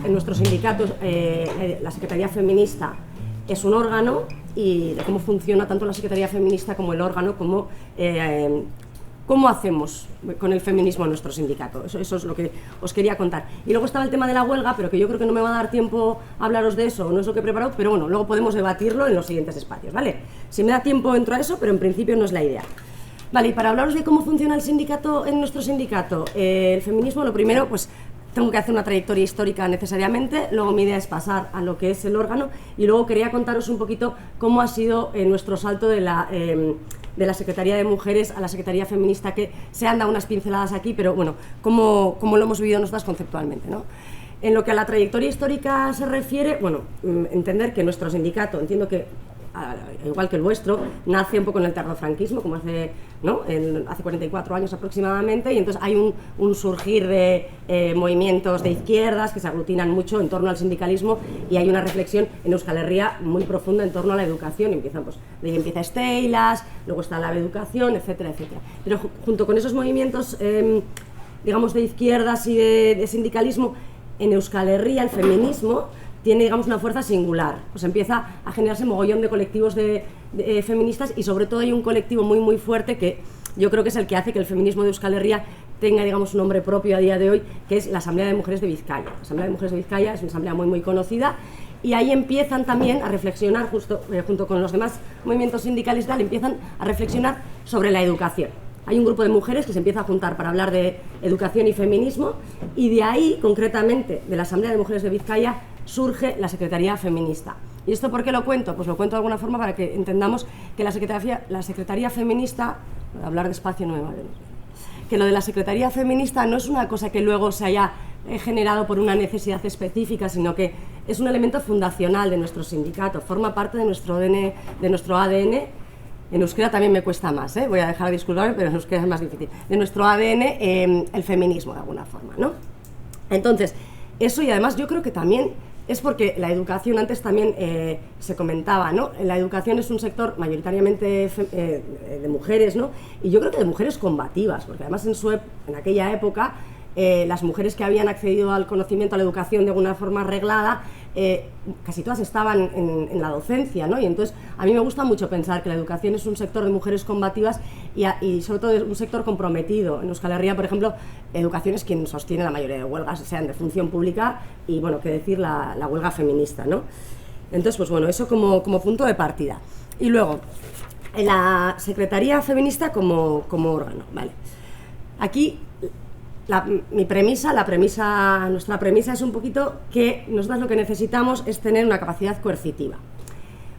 En nuestro sindicato, la Secretaría Feminista es un órgano, y de cómo funciona tanto la Secretaría Feminista como el órgano, cómo hacemos con el feminismo en nuestro sindicato. Eso es lo que os quería contar. Y luego estaba el tema de la huelga, pero que yo creo que no me va a dar tiempo a hablaros de eso, no es lo que he preparado, pero bueno, luego podemos debatirlo en los siguientes espacios, ¿vale? Si me da tiempo entro a eso, pero en principio no es la idea. Vale, y para hablaros de cómo funciona el sindicato, en nuestro sindicato, el feminismo, lo primero, pues tengo que hacer una trayectoria histórica necesariamente, luego mi idea es pasar a lo que es el órgano, y luego quería contaros un poquito cómo ha sido nuestro salto de la Secretaría de Mujeres a la Secretaría Feminista, que se han dado unas pinceladas aquí, pero bueno, cómo lo hemos vivido nosotras conceptualmente, ¿no? En lo que a la trayectoria histórica se refiere, bueno, entender que nuestro sindicato, entiendo que igual que el vuestro, nace un poco en el tardofranquismo, como hace 44 años aproximadamente, y entonces hay un surgir de movimientos de izquierdas que se aglutinan mucho en torno al sindicalismo, y hay una reflexión en Euskal Herria muy profunda en torno a la educación. De ahí empieza Steilas, luego está la educación, etcétera, etcétera. Pero junto con esos movimientos, digamos, de izquierdas y de sindicalismo, en Euskal Herria el feminismo tiene, digamos, una fuerza singular. Pues empieza a generarse mogollón de colectivos de feministas, y sobre todo hay un colectivo muy muy fuerte que yo creo que es el que hace que el feminismo de Euskal Herria tenga, digamos, un nombre propio a día de hoy, que es la Asamblea de Mujeres de Vizcaya. La Asamblea de Mujeres de Vizcaya es una asamblea muy muy conocida, y ahí empiezan también a reflexionar, junto con los demás movimientos sindicales, empiezan a reflexionar sobre la educación. Hay un grupo de mujeres que se empieza a juntar para hablar de educación y feminismo, y de ahí, concretamente, de la Asamblea de Mujeres de Vizcaya, surge la Secretaría Feminista. ¿Y esto por qué lo cuento? Pues lo cuento de alguna forma para que entendamos que la Secretaría Feminista, hablar despacio no me vale, que lo de la Secretaría Feminista no es una cosa que luego se haya generado por una necesidad específica, sino que es un elemento fundacional de nuestro sindicato, forma parte de nuestro ADN. En euskera también me cuesta más, voy a dejar de disculparme, pero en euskera es más difícil. De nuestro ADN, el feminismo, de alguna forma, ¿no? Entonces, eso, y además yo creo que también es porque la educación, antes también se comentaba, ¿no? La educación es un sector mayoritariamente de mujeres, ¿no? Y yo creo que de mujeres combativas, porque además en aquella época las mujeres que habían accedido al conocimiento, a la educación de alguna forma reglada, casi todas estaban en la docencia, ¿no? Y entonces a mí me gusta mucho pensar que la educación es un sector de mujeres combativas y sobre todo es un sector comprometido. En Euskal Herria, por ejemplo, educación es quien sostiene la mayoría de huelgas, sean de función pública, y bueno, qué decir la huelga feminista, ¿no? Entonces, pues bueno, eso como punto de partida. Y luego, la Secretaría Feminista como órgano, ¿vale? Aquí nuestra premisa es un poquito que nosotros lo que necesitamos es tener una capacidad coercitiva.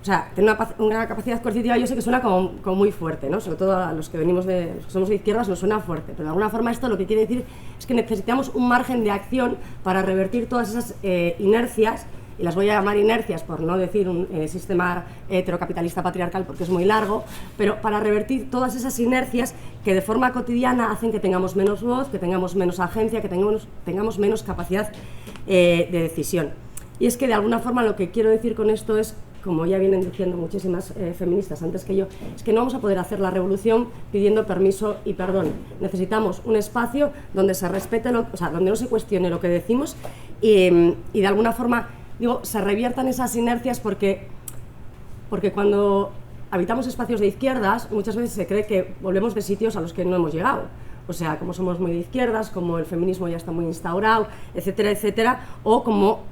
O sea, tener una capacidad coercitiva, yo sé que suena como muy fuerte, ¿no? Sobre todo a los que los que somos de izquierdas nos suena fuerte, pero de alguna forma esto lo que quiere decir es que necesitamos un margen de acción para revertir todas esas inercias, y las voy a llamar inercias por no decir un sistema heterocapitalista patriarcal, porque es muy largo, pero para revertir todas esas inercias que de forma cotidiana hacen que tengamos menos voz, que tengamos menos agencia, que tengamos menos capacidad de decisión. Y es que de alguna forma lo que quiero decir con esto es, como ya vienen diciendo muchísimas feministas antes que yo, es que no vamos a poder hacer la revolución pidiendo permiso y perdón. Necesitamos un espacio donde se respete, donde no se cuestione lo que decimos, y de alguna forma, digo, se reviertan esas inercias, porque cuando habitamos espacios de izquierdas muchas veces se cree que volvemos de sitios a los que no hemos llegado. O sea, como somos muy de izquierdas, como el feminismo ya está muy instaurado, etcétera, etcétera, o como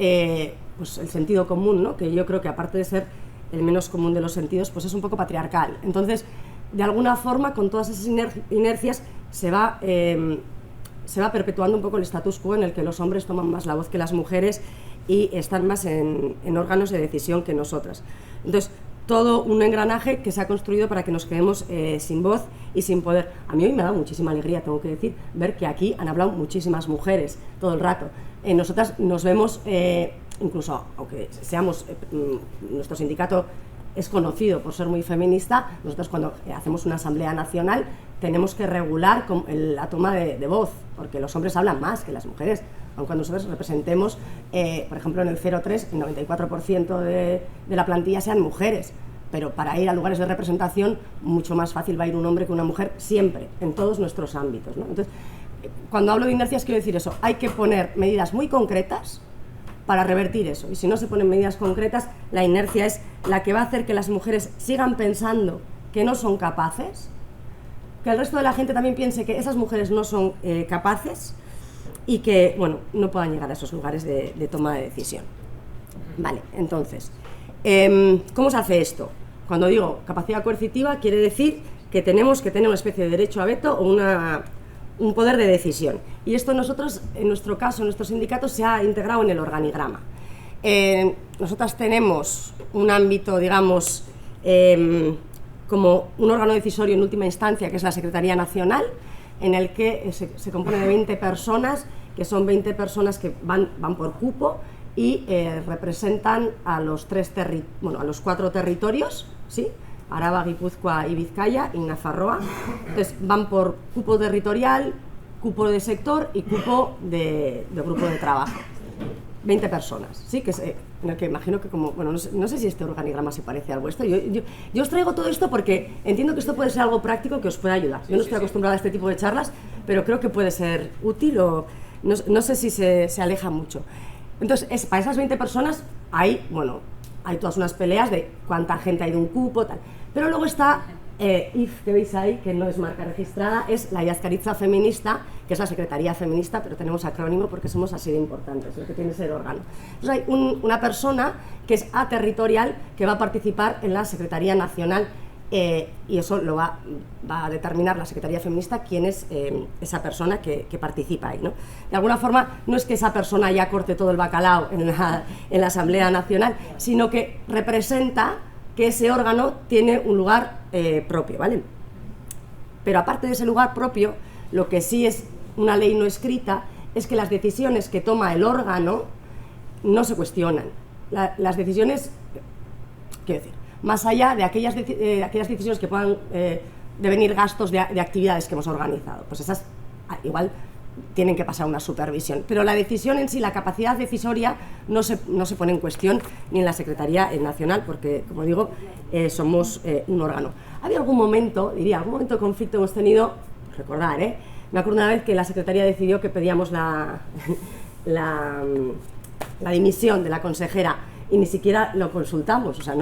pues el sentido común, ¿no? Que yo creo que, aparte de ser el menos común de los sentidos, pues es un poco patriarcal. Entonces, de alguna forma, con todas esas inercias se va perpetuando un poco el status quo en el que los hombres toman más la voz que las mujeres y están más en órganos de decisión que nosotras. Entonces, todo un engranaje que se ha construido para que nos quedemos sin voz y sin poder. A mí hoy me ha dado muchísima alegría, tengo que decir, ver que aquí han hablado muchísimas mujeres todo el rato. Nosotras nos vemos, incluso aunque seamos, nuestro sindicato es conocido por ser muy feminista, nosotros cuando hacemos una asamblea nacional tenemos que regular la toma de voz, porque los hombres hablan más que las mujeres. aun cuando nosotros representemos, por ejemplo, en el 03, el 94% de la plantilla sean mujeres, pero para ir a lugares de representación mucho más fácil va a ir un hombre que una mujer siempre, en todos nuestros ámbitos, ¿no? Entonces, cuando hablo de inercias quiero decir eso, hay que poner medidas muy concretas para revertir eso, y si no se ponen medidas concretas, la inercia es la que va a hacer que las mujeres sigan pensando que no son capaces, que el resto de la gente también piense que esas mujeres no son capaces y que, bueno, no puedan llegar a esos lugares de toma de decisión. Vale, entonces, ¿cómo se hace esto? Cuando digo capacidad coercitiva, quiere decir que tenemos que tener una especie de derecho a veto o un poder de decisión. Y esto nosotros, en nuestro caso, en nuestro sindicato, se ha integrado en el organigrama. Nosotras tenemos un ámbito, digamos, como un órgano decisorio en última instancia, que es la Secretaría Nacional, en el que se compone de 20 personas, que son 20 personas que van por cupo y representan a los 4 territorios, ¿sí? Araba, Guipúzcoa y Vizcaya y Nafarroa. Entonces van por cupo territorial, cupo de sector y cupo de grupo de trabajo. 20 personas, ¿sí? En el que imagino que como, bueno, no sé si este organigrama se parece al vuestro. Yo os traigo todo esto porque entiendo que esto puede ser algo práctico que os pueda ayudar. Yo no estoy acostumbrada a este tipo de charlas, pero creo que puede ser útil o no sé si se aleja mucho. Entonces, para esas 20 personas hay todas unas peleas de cuánta gente hay de un cupo, tal. Pero luego está IF, que veis ahí, que no es marca registrada, es la Iazcaritza Feminista, que es la Secretaría Feminista, pero tenemos acrónimo porque somos así de importantes, lo que tiene que ser órgano. Entonces hay una persona que es aterritorial que va a participar en la Secretaría Nacional y eso lo va a determinar la Secretaría Feminista quién es esa persona que participa ahí, ¿no? De alguna forma no es que esa persona ya corte todo el bacalao en la Asamblea Nacional, sino que representa que ese órgano tiene un lugar propio, ¿vale? Pero aparte de ese lugar propio, lo que sí es una ley no escrita es que las decisiones que toma el órgano no se cuestionan. Las decisiones, quiero decir, más allá de aquellas decisiones que puedan devenir gastos de actividades que hemos organizado, pues esas igual tienen que pasar una supervisión, pero la decisión en sí, la capacidad decisoria no se pone en cuestión ni en la Secretaría Nacional porque, como digo, somos un órgano. ¿Había algún momento de conflicto hemos tenido? Recordar, me acuerdo una vez que la Secretaría decidió que pedíamos la dimisión de la consejera y ni siquiera lo consultamos, o sea,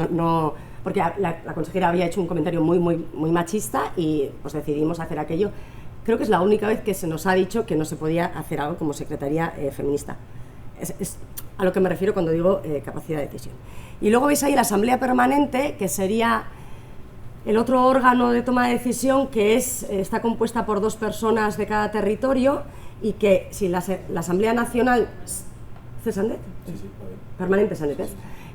porque la consejera había hecho un comentario muy machista y pues decidimos hacer aquello. Creo que es la única vez que se nos ha dicho que no se podía hacer algo como Secretaría Feminista. Es a lo que me refiero cuando digo capacidad de decisión. Y luego veis ahí la Asamblea Permanente, que sería el otro órgano de toma de decisión, que está compuesta por 2 personas de cada territorio y que si la Asamblea Nacional... ¿Sandet? Sí, Permanente Sandet, ¿es?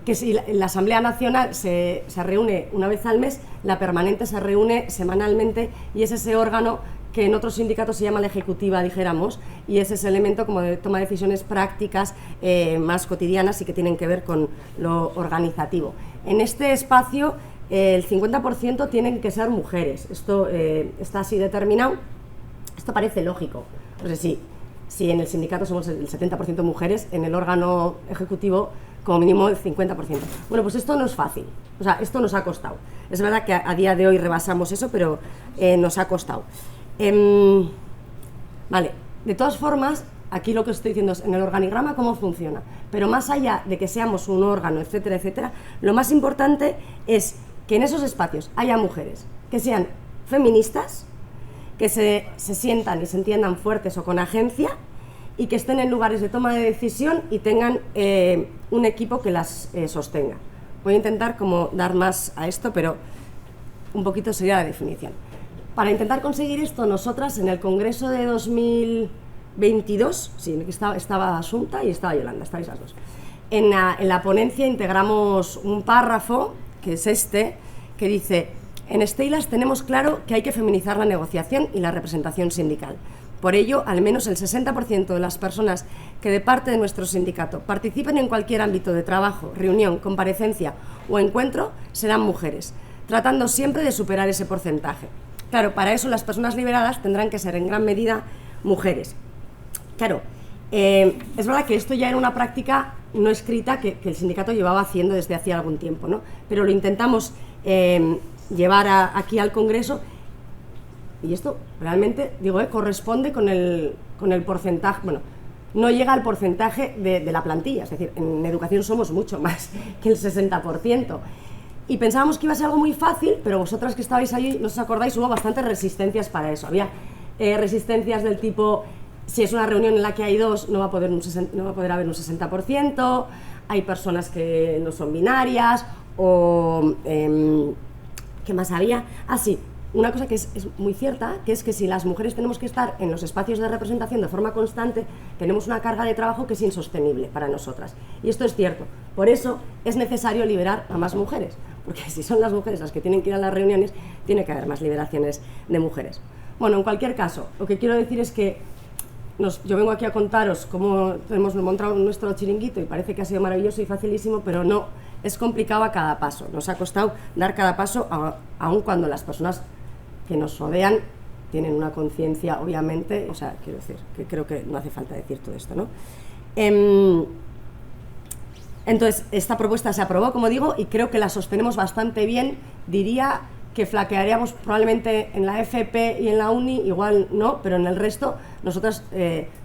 Que si la Asamblea Nacional se reúne una vez al mes, la Permanente se reúne semanalmente y es ese órgano que en otros sindicatos se llama la ejecutiva, dijéramos, y es ese elemento como de toma de decisiones prácticas más cotidianas y que tienen que ver con lo organizativo. En este espacio el 50% tienen que ser mujeres, esto está así determinado, esto parece lógico, pues si en el sindicato somos el 70% mujeres, en el órgano ejecutivo como mínimo el 50%. Bueno, pues esto no es fácil, o sea, esto nos ha costado. Es verdad que a día de hoy rebasamos eso, pero nos ha costado. Vale, de todas formas, aquí lo que estoy diciendo es en el organigrama cómo funciona, pero más allá de que seamos un órgano, etcétera, etcétera, lo más importante es que en esos espacios haya mujeres que sean feministas, que se sientan y se entiendan fuertes o con agencia y que estén en lugares de toma de decisión y tengan un equipo que las sostenga. Voy a intentar como dar más a esto, pero un poquito sería la definición. Para intentar conseguir esto, nosotras en el Congreso de 2022, sí, estaba Asunta y estaba Yolanda, estáis las dos. En la ponencia integramos un párrafo, que es este, que dice: en Steilas tenemos claro que hay que feminizar la negociación y la representación sindical. Por ello, al menos el 60% de las personas que de parte de nuestro sindicato participen en cualquier ámbito de trabajo, reunión, comparecencia o encuentro serán mujeres, tratando siempre de superar ese porcentaje. Claro, para eso las personas liberadas tendrán que ser en gran medida mujeres. Claro, Es verdad que esto ya era una práctica no escrita que el sindicato llevaba haciendo desde hacía algún tiempo, ¿no? Pero lo intentamos llevar aquí al Congreso, y esto realmente, digo, corresponde con el porcentaje, bueno, no llega al porcentaje de la plantilla, es decir, en educación somos mucho más que el 60%. Y pensábamos que iba a ser algo muy fácil, pero vosotras que estabais allí, no os acordáis, hubo bastantes resistencias para eso. Había resistencias del tipo, si es una reunión en la que hay dos, no va a poder haber un 60%, hay personas que no son binarias, o ¿qué más había? Ah, sí, una cosa que es muy cierta, que es que si las mujeres tenemos que estar en los espacios de representación de forma constante, tenemos una carga de trabajo que es insostenible para nosotras. Y esto es cierto. Por eso es necesario liberar a más mujeres, porque si son las mujeres las que tienen que ir a las reuniones, tiene que haber más liberaciones de mujeres. Bueno, en cualquier caso, lo que quiero decir es que yo vengo aquí a contaros cómo hemos montado nuestro chiringuito y parece que ha sido maravilloso y facilísimo, pero no, es complicado a cada paso. Nos ha costado dar cada paso, aun cuando las personas que nos rodean tienen una conciencia, obviamente, o sea, quiero decir, que creo que no hace falta decir todo esto, ¿no? Entonces, esta propuesta se aprobó, como digo, y creo que la sostenemos bastante bien. Diría que flaquearíamos probablemente en la FP y en la Uni, igual no, pero en el resto, nosotras,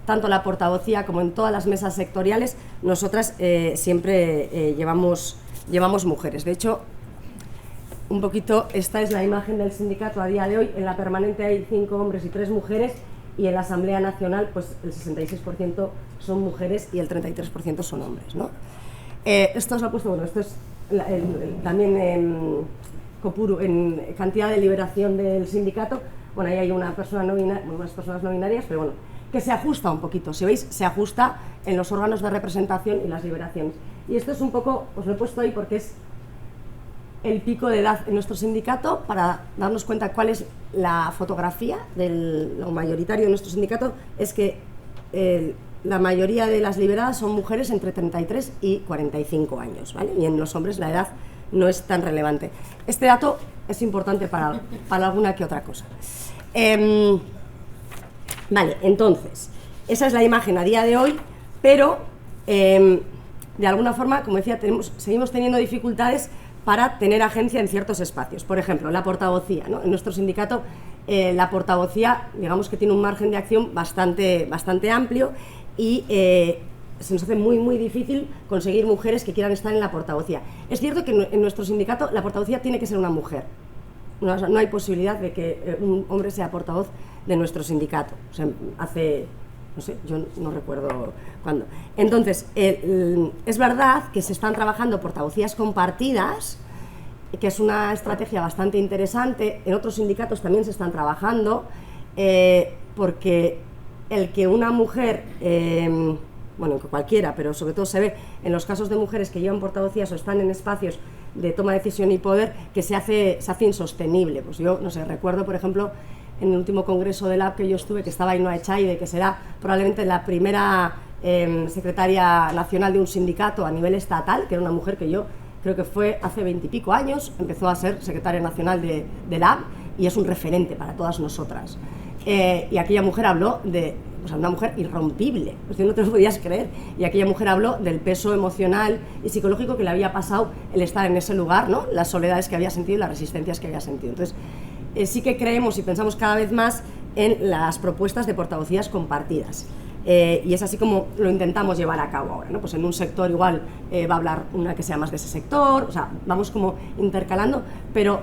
tanto en la portavocía como en todas las mesas sectoriales, nosotras siempre llevamos mujeres. De hecho, un poquito, esta es la imagen del sindicato a día de hoy. En la permanente hay 5 hombres y 3 mujeres, y en la Asamblea Nacional, pues el 66% son mujeres y el 33% son hombres, ¿no? Esto os lo he puesto, bueno, esto es también en Copuru, en cantidad de liberación del sindicato. Bueno, ahí hay una persona no binaria, unas personas no binarias, pero bueno, que se ajusta un poquito, si veis, se ajusta en los órganos de representación y las liberaciones. Y esto es un poco, os lo he puesto ahí porque es el pico de edad en nuestro sindicato, para darnos cuenta cuál es la fotografía lo mayoritario de nuestro sindicato. Es que la mayoría de las liberadas son mujeres entre 33 y 45 años, ¿vale? Y en los hombres la edad no es tan relevante. Este dato es importante para alguna que otra cosa. Vale, entonces, esa es la imagen a día de hoy, pero de alguna forma, como decía, seguimos teniendo dificultades para tener agencia en ciertos espacios. Por ejemplo, la portavocía, ¿no? En nuestro sindicato, la portavocía, digamos que tiene un margen de acción bastante amplio, y se nos hace muy difícil conseguir mujeres que quieran estar en la portavocía. Es cierto que en nuestro sindicato la portavocía tiene que ser una mujer. No hay posibilidad de que un hombre sea portavoz de nuestro sindicato. O sea, hace, no sé, yo no recuerdo cuándo. Entonces, es verdad que se están trabajando portavocías compartidas, que es una estrategia bastante interesante. En otros sindicatos también se están trabajando, porque el que una mujer, bueno, que cualquiera, pero sobre todo se ve en los casos de mujeres que llevan portavocías o están en espacios de toma de decisión y poder, que se hace insostenible. Pues yo, no sé, recuerdo, por ejemplo, en el último congreso de LAB que yo estuve, que estaba Ainhoa Echaide, que será probablemente la primera secretaria nacional de un sindicato a nivel estatal, que era una mujer que yo creo que fue hace 20 y pico años, empezó a ser secretaria nacional de LAB, y es un referente para todas nosotras. Y aquella mujer habló de, o sea, una mujer irrompible, pues no te lo podías creer, y aquella mujer habló del peso emocional y psicológico que le había pasado el estar en ese lugar, ¿no? Las soledades que había sentido y las resistencias que había sentido. Entonces, sí que creemos y pensamos cada vez más en las propuestas de portavocías compartidas. Y es así como lo intentamos llevar a cabo ahora, ¿no? Pues en un sector igual va a hablar una que sea más de ese sector, o sea, vamos como intercalando, pero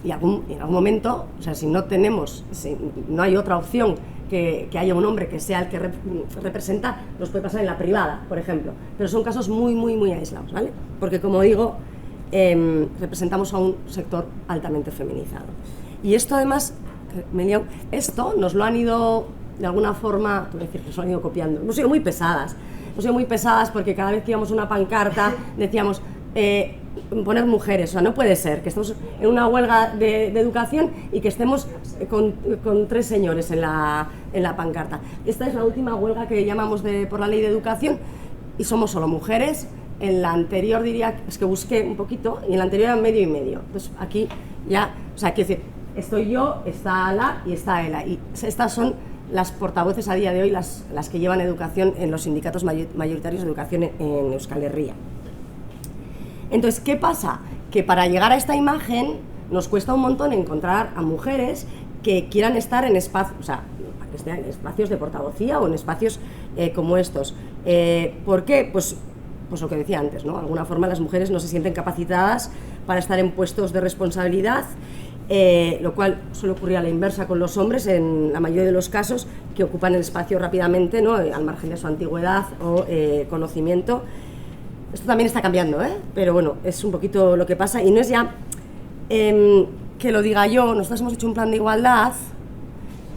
en algún momento, o sea, si no hay otra opción que haya un hombre que sea el que representa, nos puede pasar en la privada, por ejemplo, pero son casos muy aislados, ¿vale? Porque, como digo, representamos a un sector altamente feminizado. Y esto, además, esto nos lo han ido, de alguna forma, te voy a decir que nos lo han ido copiando. Hemos sido muy pesadas porque cada vez que íbamos a una pancarta decíamos poner mujeres, o sea, no puede ser que estemos en una huelga de educación y que estemos con 3 señores en la pancarta. Esta es la última huelga que llamamos por la ley de educación, y somos solo mujeres. En la anterior diría, es que busqué un poquito, y en la anterior era medio y medio. Entonces aquí ya, o sea, quiero decir, estoy yo, está Ala y está Ela, y estas son las portavoces a día de hoy, las que llevan educación en los sindicatos mayoritarios de educación en Euskal Herria. Entonces, ¿qué pasa? Que para llegar a esta imagen nos cuesta un montón encontrar a mujeres que quieran estar en espacios, o sea, que estén en espacios de portavocía o en espacios como estos. ¿Por qué? Pues lo que decía antes, ¿no? De alguna forma las mujeres no se sienten capacitadas para estar en puestos de responsabilidad, lo cual suele ocurrir a la inversa con los hombres en la mayoría de los casos, que ocupan el espacio rápidamente, ¿no? Al margen de su antigüedad o conocimiento. Esto también está cambiando, pero bueno, es un poquito lo que pasa, y no es ya que lo diga yo. Nosotros hemos hecho un plan de igualdad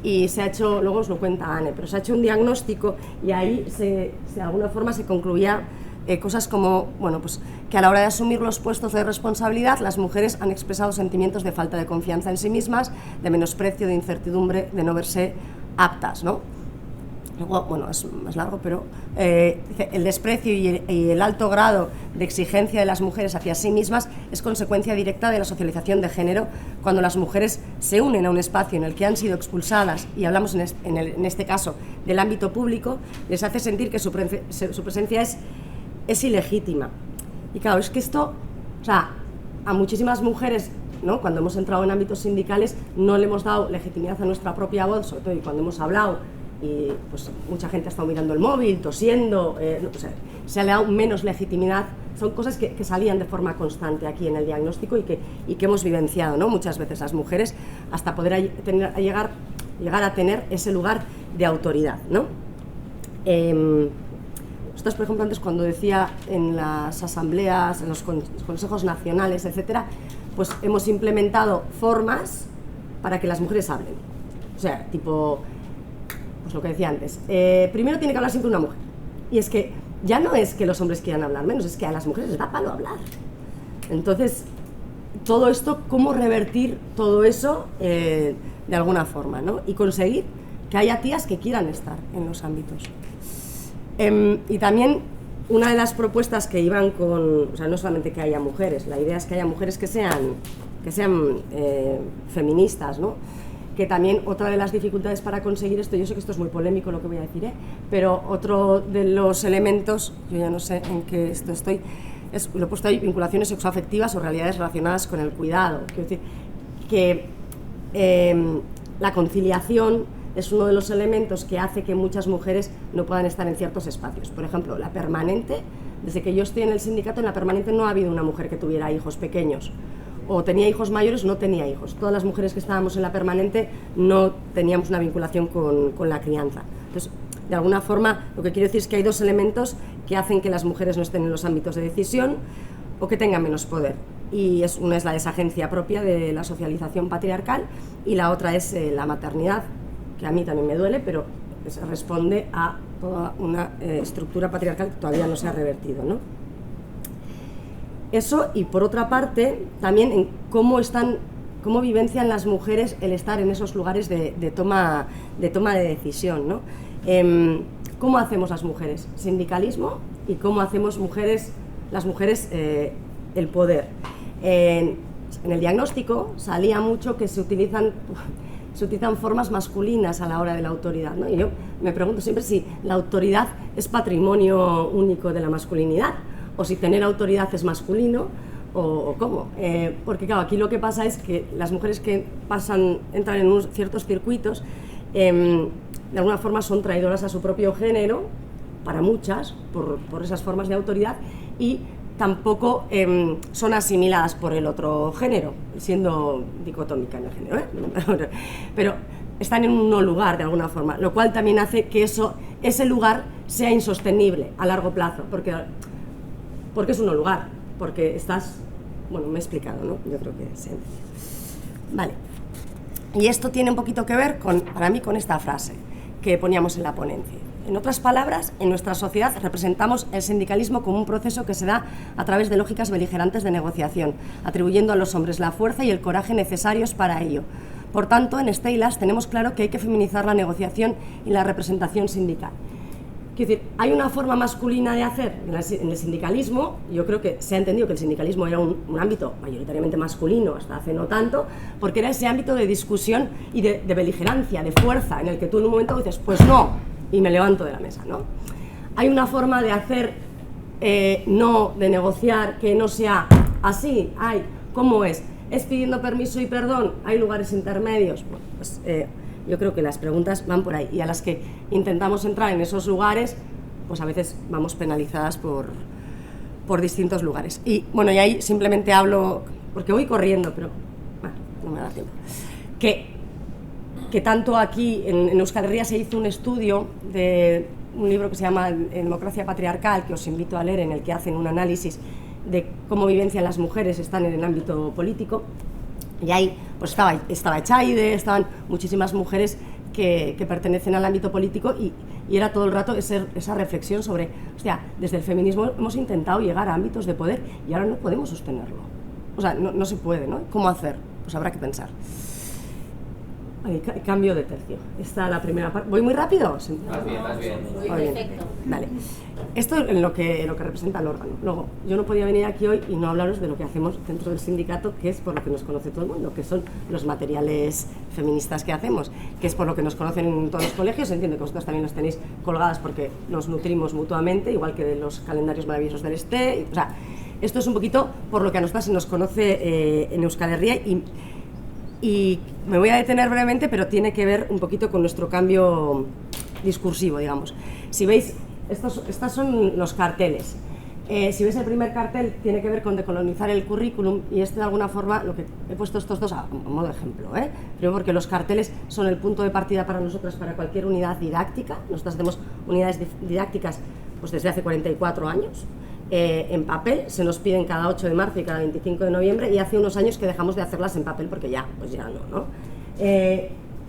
y se ha hecho, luego os lo cuenta Anne, pero se ha hecho un diagnóstico y ahí de alguna forma se concluía cosas como, bueno, pues que a la hora de asumir los puestos de responsabilidad las mujeres han expresado sentimientos de falta de confianza en sí mismas, de menosprecio, de incertidumbre, de no verse aptas, ¿no? Luego, bueno, es más largo, pero el desprecio y el alto grado de exigencia de las mujeres hacia sí mismas es consecuencia directa de la socialización de género. Cuando las mujeres se unen a un espacio en el que han sido expulsadas, y hablamos en este caso del ámbito público, les hace sentir que su presencia es ilegítima. Y claro, es que esto, o sea, a muchísimas mujeres, ¿no? Cuando hemos entrado en ámbitos sindicales no le hemos dado legitimidad a nuestra propia voz, sobre todo y cuando hemos hablado y pues mucha gente ha estado mirando el móvil, tosiendo, o sea, se le ha dado menos legitimidad. Son cosas que salían de forma constante aquí en el diagnóstico y que hemos vivenciado, ¿no? Muchas veces las mujeres, hasta poder llegar a tener ese lugar de autoridad, ¿no? Nosotros, por ejemplo, antes cuando decía en las asambleas, en los consejos nacionales, etcétera, pues hemos implementado formas para que las mujeres hablen. O sea, tipo, pues lo que decía antes, primero tiene que hablar siempre una mujer. Y es que ya no es que los hombres quieran hablar menos, es que a las mujeres les da palo hablar. Entonces, todo esto, cómo revertir todo eso de alguna forma, ¿no? Y conseguir que haya tías que quieran estar en los ámbitos. Y también una de las propuestas que iban con, o sea, no solamente que haya mujeres, la idea es que haya mujeres que sean feministas, ¿no? Que también otra de las dificultades para conseguir esto, yo sé que esto es muy polémico lo que voy a decir, pero otro de los elementos, yo ya no sé en qué esto estoy, lo he puesto ahí, vinculaciones sexoafectivas o realidades relacionadas con el cuidado. Quiero decir que la conciliación es uno de los elementos que hace que muchas mujeres no puedan estar en ciertos espacios. Por ejemplo, la permanente, desde que yo estoy en el sindicato, en la permanente no ha habido una mujer que tuviera hijos pequeños, o tenía hijos mayores o no tenía hijos. Todas las mujeres que estábamos en la permanente no teníamos una vinculación con la crianza. Entonces, de alguna forma, lo que quiero decir es que hay dos elementos que hacen que las mujeres no estén en los ámbitos de decisión o que tengan menos poder. Y una es la desagencia propia de la socialización patriarcal y la otra es la maternidad, que a mí también me duele, pero se responde a toda una estructura patriarcal que todavía no se ha revertido, ¿no? Eso, y por otra parte, también en cómo vivencian las mujeres el estar en esos lugares de toma de decisión, ¿no? ¿Cómo hacemos las mujeres? Sindicalismo, y cómo hacemos las mujeres el poder. En el diagnóstico salía mucho que se utilizan formas masculinas a la hora de la autoridad, ¿no? Y yo me pregunto siempre si la autoridad es patrimonio único de la masculinidad, o si tener autoridad es masculino, o cómo. Porque claro, aquí lo que pasa es que las mujeres que entran en ciertos circuitos, de alguna forma son traidoras a su propio género, para muchas, por esas formas de autoridad, y tampoco son asimiladas por el otro género, siendo dicotómica en el género, pero están en un no lugar de alguna forma, lo cual también hace que ese lugar sea insostenible a largo plazo, porque es un no lugar, porque bueno, me he explicado, ¿no? Yo creo que sí. Vale. Y esto tiene un poquito que ver para mí con esta frase que poníamos en la ponencia. En otras palabras, en nuestra sociedad representamos el sindicalismo como un proceso que se da a través de lógicas beligerantes de negociación, atribuyendo a los hombres la fuerza y el coraje necesarios para ello. Por tanto, en Steylas tenemos claro que hay que feminizar la negociación y la representación sindical. quiero decir, hay una forma masculina de hacer en el sindicalismo. Yo creo que se ha entendido que el sindicalismo era un ámbito mayoritariamente masculino hasta hace no tanto, porque era ese ámbito de discusión y de beligerancia, de fuerza, en el que tú en un momento dices, pues no, y me levanto de la mesa, ¿no? Hay una forma de hacer, no, de negociar, que no sea así. ¿Cómo es? ¿Es pidiendo permiso y perdón? ¿Hay lugares intermedios? Bueno, pues yo creo que las preguntas van por ahí, y a las que intentamos entrar en esos lugares, pues a veces vamos penalizadas por distintos lugares. Y bueno, y ahí simplemente hablo, porque voy corriendo, pero bueno, no me da tiempo, que tanto aquí en Euskal Herria se hizo un estudio de un libro que se llama Democracia Patriarcal, que os invito a leer, en el que hacen un análisis de cómo vivencian las mujeres están en el ámbito político. Y ahí pues estaba Echaide, estaban muchísimas mujeres que pertenecen al ámbito político, y era todo el rato esa reflexión sobre, hostia, desde el feminismo hemos intentado llegar a ámbitos de poder y ahora no podemos sostenerlo. O sea, no se puede, ¿no? ¿Cómo hacer? Pues habrá que pensar. Vale, cambio de tercio. Esta es la primera parte. ¿Voy muy rápido? Vas bien. Perfecto. Vale. Esto es lo que representa el órgano. Luego, yo no podía venir aquí hoy y no hablaros de lo que hacemos dentro del sindicato, que es por lo que nos conoce todo el mundo, que son los materiales feministas que hacemos, que es por lo que nos conocen en todos los colegios. Entiendo que vosotros también las tenéis colgadas porque nos nutrimos mutuamente, igual que de los calendarios maravillosos del STE. O sea, esto es un poquito por lo que a nosotras se nos conoce en Euskal Herria, y me voy a detener brevemente, pero tiene que ver un poquito con nuestro cambio discursivo, digamos. Si veis, estos son los carteles. Si ves el primer cartel, tiene que ver con decolonizar el currículum, y de alguna forma, lo que he puesto estos dos a modo de ejemplo, Primero porque los carteles son el punto de partida para nosotras, para cualquier unidad didáctica. Nosotras tenemos unidades didácticas pues desde hace 44 años. En papel, se nos piden cada 8 de marzo y cada 25 de noviembre, y hace unos años que dejamos de hacerlas en papel porque ya no.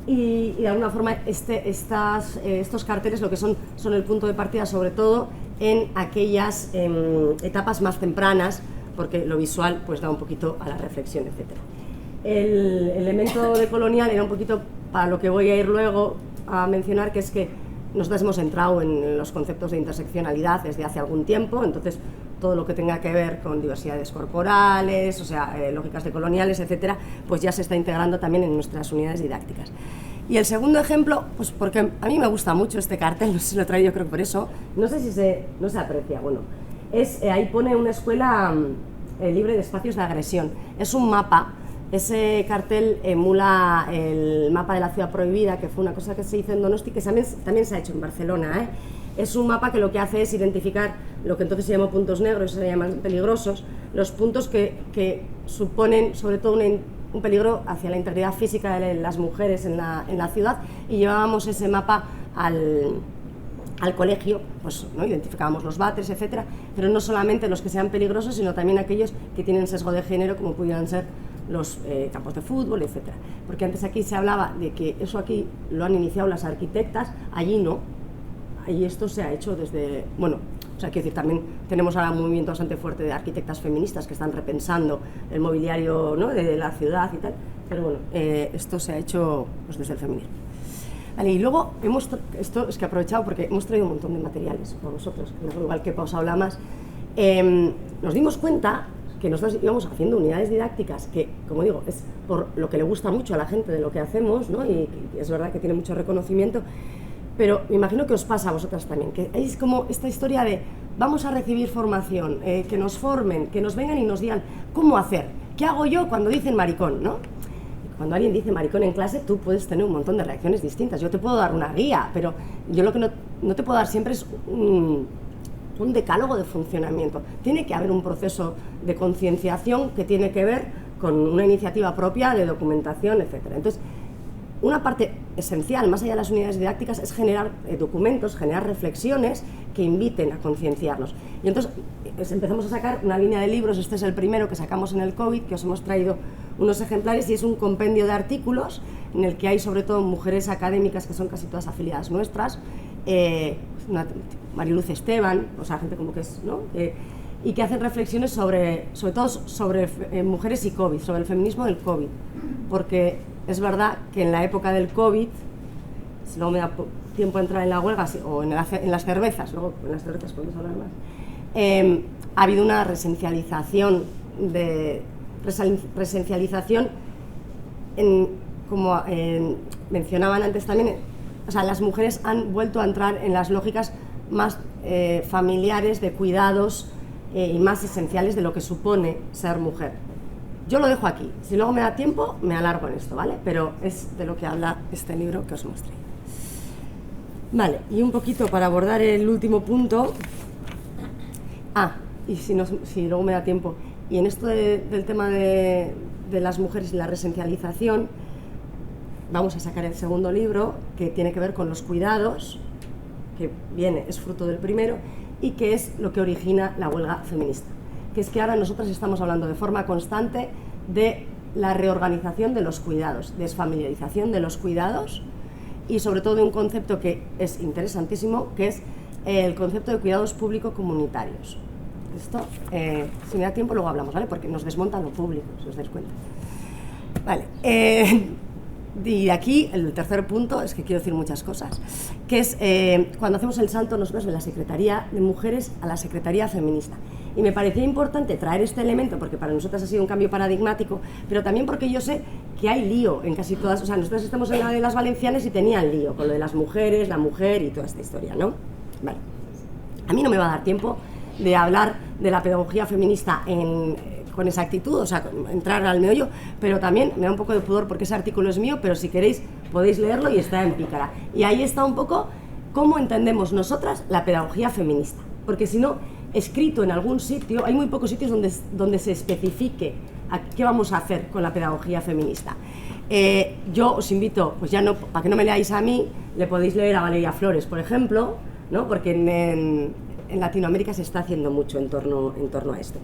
Y de alguna forma estos carteles lo que son el punto de partida, sobre todo en aquellas etapas más tempranas, porque lo visual pues da un poquito a la reflexión, etc. El elemento decolonial era un poquito para lo que voy a ir luego a mencionar, que es que nosotros hemos entrado en los conceptos de interseccionalidad desde hace algún tiempo, entonces todo lo que tenga que ver con diversidades corporales, o sea, lógicas decoloniales, etcétera, pues ya se está integrando también en nuestras unidades didácticas. Y el segundo ejemplo, pues porque a mí me gusta mucho este cartel, no sé si lo he traído, creo que por eso, no sé si no se aprecia, bueno, ahí pone una escuela libre de espacios de agresión, es un mapa. Ese cartel emula el mapa de la ciudad prohibida, que fue una cosa que se hizo en Donosti, que también se ha hecho en Barcelona. Es un mapa que lo que hace es identificar lo que entonces se llamó puntos negros, se llaman peligrosos, los puntos que suponen sobre todo un peligro hacia la integridad física de las mujeres en la ciudad, y llevábamos ese mapa al colegio, pues ¿no? Identificábamos los váteres, etcétera, pero no solamente los que sean peligrosos, sino también aquellos que tienen sesgo de género, como pudieran ser los campos de fútbol, etcétera. Porque antes aquí se hablaba de que eso aquí lo han iniciado las arquitectas, allí no, allí esto se ha hecho desde, bueno, o sea, quiero decir, también tenemos ahora un movimiento bastante fuerte de arquitectas feministas que están repensando el mobiliario, ¿no? de la ciudad y tal, pero bueno, esto se ha hecho pues, desde el feminismo. Vale, y luego esto es que he aprovechado porque hemos traído un montón de materiales por vosotros, igual que Pausa habla más. Nos dimos cuenta que nosotros íbamos haciendo unidades didácticas que, como digo, es por lo que le gusta mucho a la gente de lo que hacemos, ¿no? Y es verdad que tiene mucho reconocimiento, pero me imagino que os pasa a vosotras también, que es como esta historia de vamos a recibir formación, que nos formen, que nos vengan y nos digan cómo hacer, qué hago yo cuando dicen maricón, ¿no? Cuando alguien dice maricón en clase, tú puedes tener un montón de reacciones distintas. Yo te puedo dar una guía, pero yo lo que no te puedo dar siempre es un decálogo de funcionamiento. Tiene que haber un proceso de concienciación que tiene que ver con una iniciativa propia de documentación, etcétera. Entonces, una parte esencial, más allá de las unidades didácticas, es generar documentos, generar reflexiones que inviten a concienciarnos. Y entonces empezamos a sacar una línea de libros. Este es el primero que sacamos en el COVID, que os hemos traído unos ejemplares, y es un compendio de artículos en el que hay sobre todo mujeres académicas que son casi todas afiliadas nuestras, Mariluz Esteban, o sea, gente como que es, ¿no? Y que hacen reflexiones sobre todo sobre mujeres y COVID, sobre el feminismo del COVID, porque es verdad que en la época del COVID, si luego me da tiempo a entrar en la huelga, o en las cervezas, luego en las cervezas podemos hablar más, ha habido una resencialización como mencionaban antes también, o sea, las mujeres han vuelto a entrar en las lógicas más familiares, de cuidados y más esenciales de lo que supone ser mujer. Yo lo dejo aquí, si luego me da tiempo me alargo en esto, ¿vale? Pero es de lo que habla este libro que os mostré. Vale, y un poquito para abordar el último punto. Y si luego me da tiempo, y en esto del tema de las mujeres y la resencialización, vamos a sacar el segundo libro, que tiene que ver con los cuidados, que es fruto del primero, y que es lo que origina la huelga feminista. Que es que ahora nosotras estamos hablando de forma constante de la reorganización de los cuidados, desfamiliarización de los cuidados, y sobre todo de un concepto que es interesantísimo, que es el concepto de cuidados público-comunitarios. Esto, si me da tiempo, luego hablamos, ¿vale? Porque nos desmontan lo público, si os dais cuenta. Vale. Y aquí, el tercer punto, es que quiero decir muchas cosas, que es cuando hacemos el salto nosotros de la Secretaría de Mujeres a la Secretaría Feminista. Y me parecía importante traer este elemento, porque para nosotras ha sido un cambio paradigmático, pero también porque yo sé que hay lío en casi todas, o sea, nosotros estamos en la de las valencianas y tenían lío con lo de las mujeres, la mujer y toda esta historia, ¿no? Vale. A mí no me va a dar tiempo de hablar de la pedagogía feminista con exactitud, o sea, entrar al meollo, pero también me da un poco de pudor porque ese artículo es mío, pero si queréis podéis leerlo y está en Pícara. Y ahí está un poco cómo entendemos nosotras la pedagogía feminista, porque si no, escrito en algún sitio, hay muy pocos sitios donde se especifique qué vamos a hacer con la pedagogía feminista. Yo os invito, pues ya no, para que no me leáis a mí, le podéis leer a Valeria Flores, por ejemplo, ¿no? Porque en Latinoamérica se está haciendo mucho en torno a esto.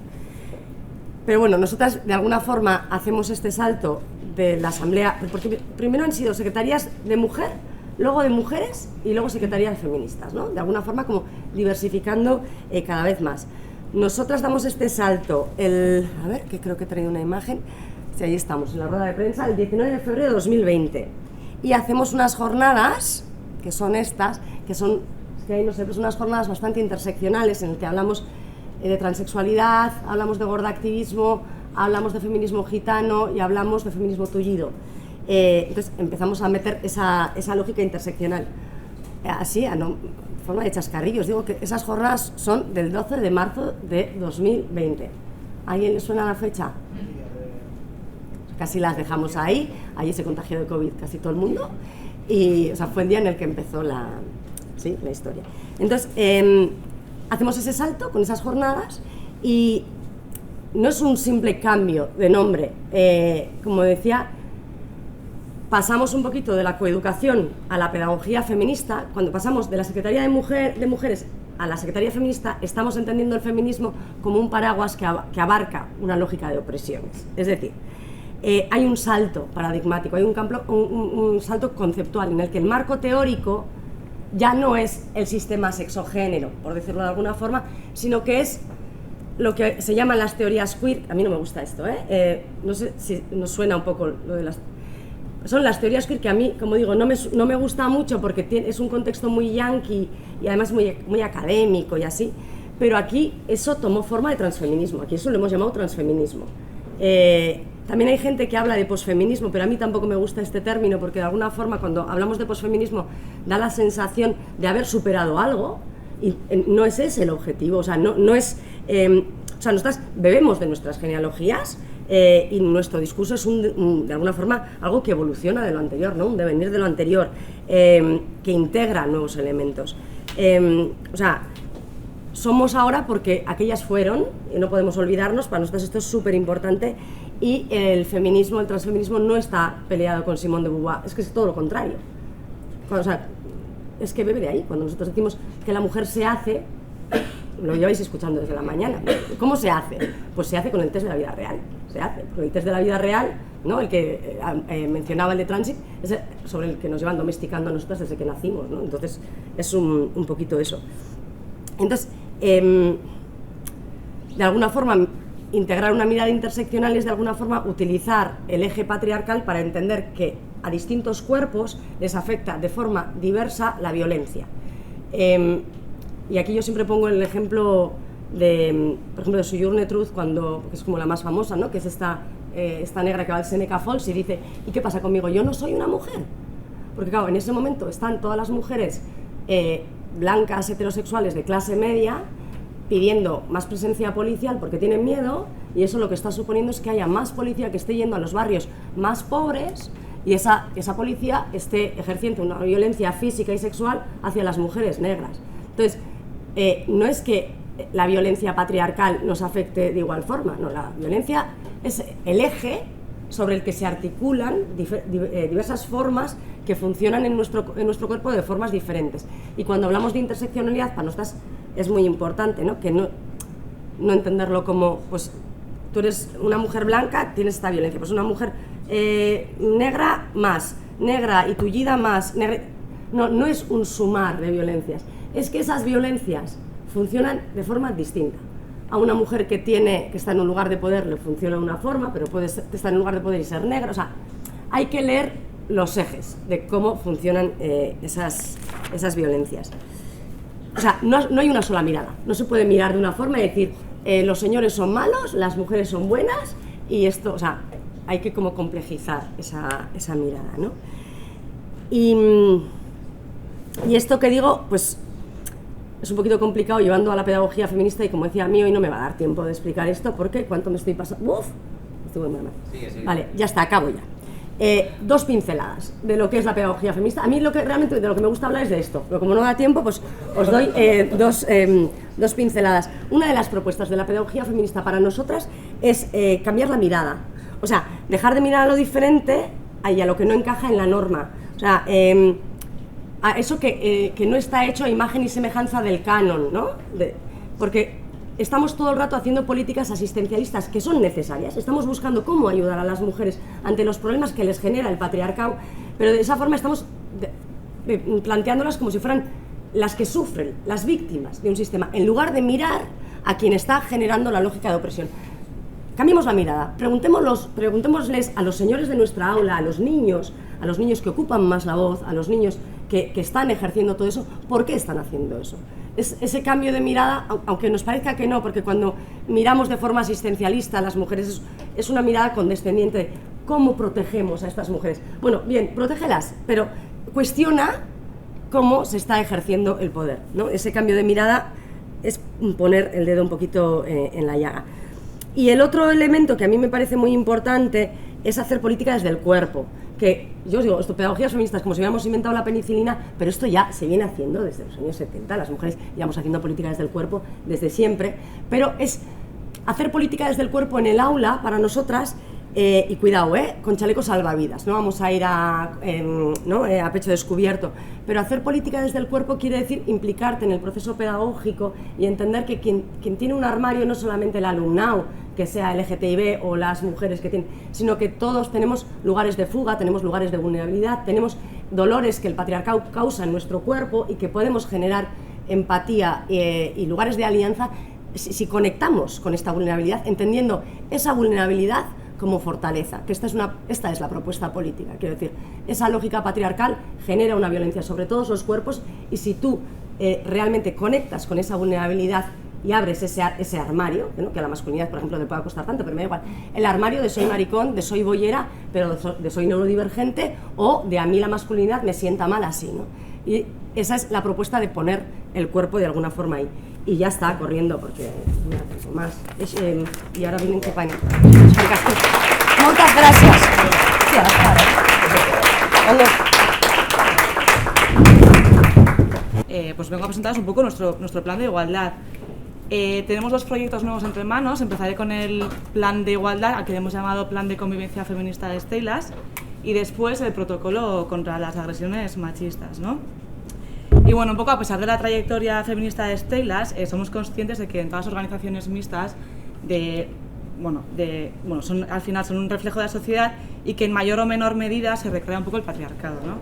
Pero bueno, nosotras de alguna forma hacemos este salto de la asamblea, porque primero han sido secretarías de mujer, luego de mujeres y luego secretarías feministas, ¿no? De alguna forma como diversificando cada vez más. Nosotras damos este salto, a ver, que creo que he traído una imagen, sí, ahí estamos, en la rueda de prensa, el 19 de febrero de 2020. Y hacemos unas jornadas, que son estas, que son, que hay, no sé, pues unas jornadas bastante interseccionales en las que hablamos de transexualidad, hablamos de gordaactivismo, hablamos de feminismo gitano y hablamos de feminismo tullido. Entonces empezamos a meter esa lógica interseccional. Así, forma de chascarrillos, digo que esas jornadas son del 12 de marzo de 2020. ¿A alguien le suena la fecha? Casi las dejamos ahí, allí se contagió de COVID casi todo el mundo, y o sea, fue el día en el que empezó la historia. Entonces, hacemos ese salto con esas jornadas y no es un simple cambio de nombre, como decía, pasamos un poquito de la coeducación a la pedagogía feminista. Cuando pasamos de la Secretaría de Mujeres a la Secretaría Feminista, estamos entendiendo el feminismo como un paraguas que abarca una lógica de opresiones. Es decir, hay un salto paradigmático, hay un salto conceptual en el que el marco teórico ya no es el sistema sexo-género, por decirlo de alguna forma, sino que es lo que se llaman las teorías queer. A mí no me gusta esto, no sé si nos suena un poco lo de las... Son las teorías queer que a mí, como digo, no me gusta mucho porque es un contexto muy yanqui y además muy académico y así, pero aquí eso tomó forma de transfeminismo, aquí eso lo hemos llamado transfeminismo. También hay gente que habla de posfeminismo, pero a mí tampoco me gusta este término porque de alguna forma cuando hablamos de posfeminismo da la sensación de haber superado algo y no es ese el objetivo, o sea, no es... o sea, nosotras bebemos de nuestras genealogías y nuestro discurso es de alguna forma algo que evoluciona de lo anterior, ¿no? Un devenir de lo anterior, que integra nuevos elementos. O sea, somos ahora porque aquellas fueron, y no podemos olvidarnos, para nosotros esto es súper importante, y el feminismo, el transfeminismo no está peleado con Simone de Beauvoir, es que es todo lo contrario. O sea, es que bebe de ahí, cuando nosotros decimos que la mujer se hace, lo lleváis escuchando desde la mañana. ¿Cómo se hace? Pues se hace con el test de la vida real, se hace, porque el test de la vida real, ¿no? El que mencionaba el de Transit, es sobre el que nos llevan domesticando a nosotras desde que nacimos, ¿no? Entonces es un poquito eso. Entonces, de alguna forma, integrar una mirada interseccional es de alguna forma utilizar el eje patriarcal para entender que a distintos cuerpos les afecta de forma diversa la violencia. Y aquí yo siempre pongo el ejemplo de, por ejemplo, de Sojourner Truth, que es como la más famosa, ¿no? Que es esta negra que va al Seneca Falls y dice, ¿y qué pasa conmigo? Yo no soy una mujer. Porque claro, en ese momento están todas las mujeres blancas, heterosexuales, de clase media, pidiendo más presencia policial porque tienen miedo, y eso lo que está suponiendo es que haya más policía que esté yendo a los barrios más pobres y esa policía esté ejerciendo una violencia física y sexual hacia las mujeres negras. Entonces, no es que la violencia patriarcal nos afecte de igual forma, no, la violencia es el eje sobre el que se articulan diversas formas que funcionan en nuestro cuerpo de formas diferentes. Y cuando hablamos de interseccionalidad, para nosotras es muy importante, ¿no? Que no entenderlo como, pues, tú eres una mujer blanca, tienes esta violencia, pues una mujer negra más, negra y tullida más, negra. No es un sumar de violencias, es que esas violencias funcionan de forma distinta. A una mujer que está en un lugar de poder le funciona de una forma, pero puede estar en un lugar de poder y ser negra. O sea, hay que leer los ejes de cómo funcionan esas violencias. O sea, no hay una sola mirada. No se puede mirar de una forma y decir los señores son malos, las mujeres son buenas y esto, o sea, hay que como complejizar esa mirada, ¿no? Y esto que digo, pues es un poquito complicado llevando a la pedagogía feminista y como decía a mí hoy no me va a dar tiempo de explicar esto porque ¿cuánto me estoy pasando? ¡Uf! Estoy muy mal. Sí. Vale, ya está, acabo ya. 2 pinceladas de lo que es la pedagogía feminista. A mí realmente de lo que me gusta hablar es de esto, pero como no da tiempo, pues os doy dos pinceladas. Una de las propuestas de la pedagogía feminista para nosotras es cambiar la mirada. O sea, dejar de mirar a lo diferente y a lo que no encaja en la norma. O sea, a eso que no está hecho a imagen y semejanza del canon, ¿no? Porque estamos todo el rato haciendo políticas asistencialistas que son necesarias, estamos buscando cómo ayudar a las mujeres ante los problemas que les genera el patriarcado, pero de esa forma estamos planteándolas como si fueran las que sufren, las víctimas de un sistema, en lugar de mirar a quien está generando la lógica de opresión. Cambiemos la mirada, preguntémosles a los señores de nuestra aula, a los niños que ocupan más la voz, a los niños que están ejerciendo todo eso, ¿por qué están haciendo eso? Ese cambio de mirada, aunque nos parezca que no, porque cuando miramos de forma asistencialista a las mujeres es una mirada condescendiente de cómo protegemos a estas mujeres. Bueno, bien, protégelas, pero cuestiona cómo se está ejerciendo el poder, ¿no? Ese cambio de mirada es poner el dedo un poquito en la llaga. Y el otro elemento que a mí me parece muy importante es hacer política desde el cuerpo. Que yo os digo, esto, pedagogías feministas, como si hubiéramos inventado la penicilina, pero esto ya se viene haciendo desde los años 70, las mujeres llevamos haciendo política desde el cuerpo desde siempre, pero es hacer política desde el cuerpo en el aula para nosotras, y cuidado, con chalecos salvavidas, no vamos a ir a pecho descubierto, pero hacer política desde el cuerpo quiere decir implicarte en el proceso pedagógico y entender que quien tiene un armario no solamente el alumnado, que sea LGTB o las mujeres que tienen, sino que todos tenemos lugares de fuga, tenemos lugares de vulnerabilidad, tenemos dolores que el patriarcado causa en nuestro cuerpo y que podemos generar empatía y lugares de alianza si conectamos con esta vulnerabilidad, entendiendo esa vulnerabilidad como fortaleza, que esta es la propuesta política. Quiero decir, esa lógica patriarcal genera una violencia sobre todos los cuerpos y si tú realmente conectas con esa vulnerabilidad y abres ese armario, ¿no? Que a la masculinidad, por ejemplo, le pueda costar tanto, pero me da igual, el armario de soy maricón, de soy boyera, pero de soy neurodivergente o de a mí la masculinidad me sienta mal así, ¿no? Y esa es la propuesta de poner el cuerpo de alguna forma ahí. Y ya está, corriendo, porque no tengo más. Y ahora vienen que paño. Muchas gracias. Pues vengo a presentaros un poco nuestro plan de igualdad. Tenemos 2 proyectos nuevos entre manos. Empezaré con el plan de igualdad, al que hemos llamado Plan de Convivencia Feminista de Steylas, y después el protocolo contra las agresiones machistas, ¿no? Y bueno, un poco a pesar de la trayectoria feminista de Steylas, somos conscientes de que en todas las organizaciones mixtas al final son un reflejo de la sociedad y que en mayor o menor medida se recrea un poco el patriarcado, ¿no?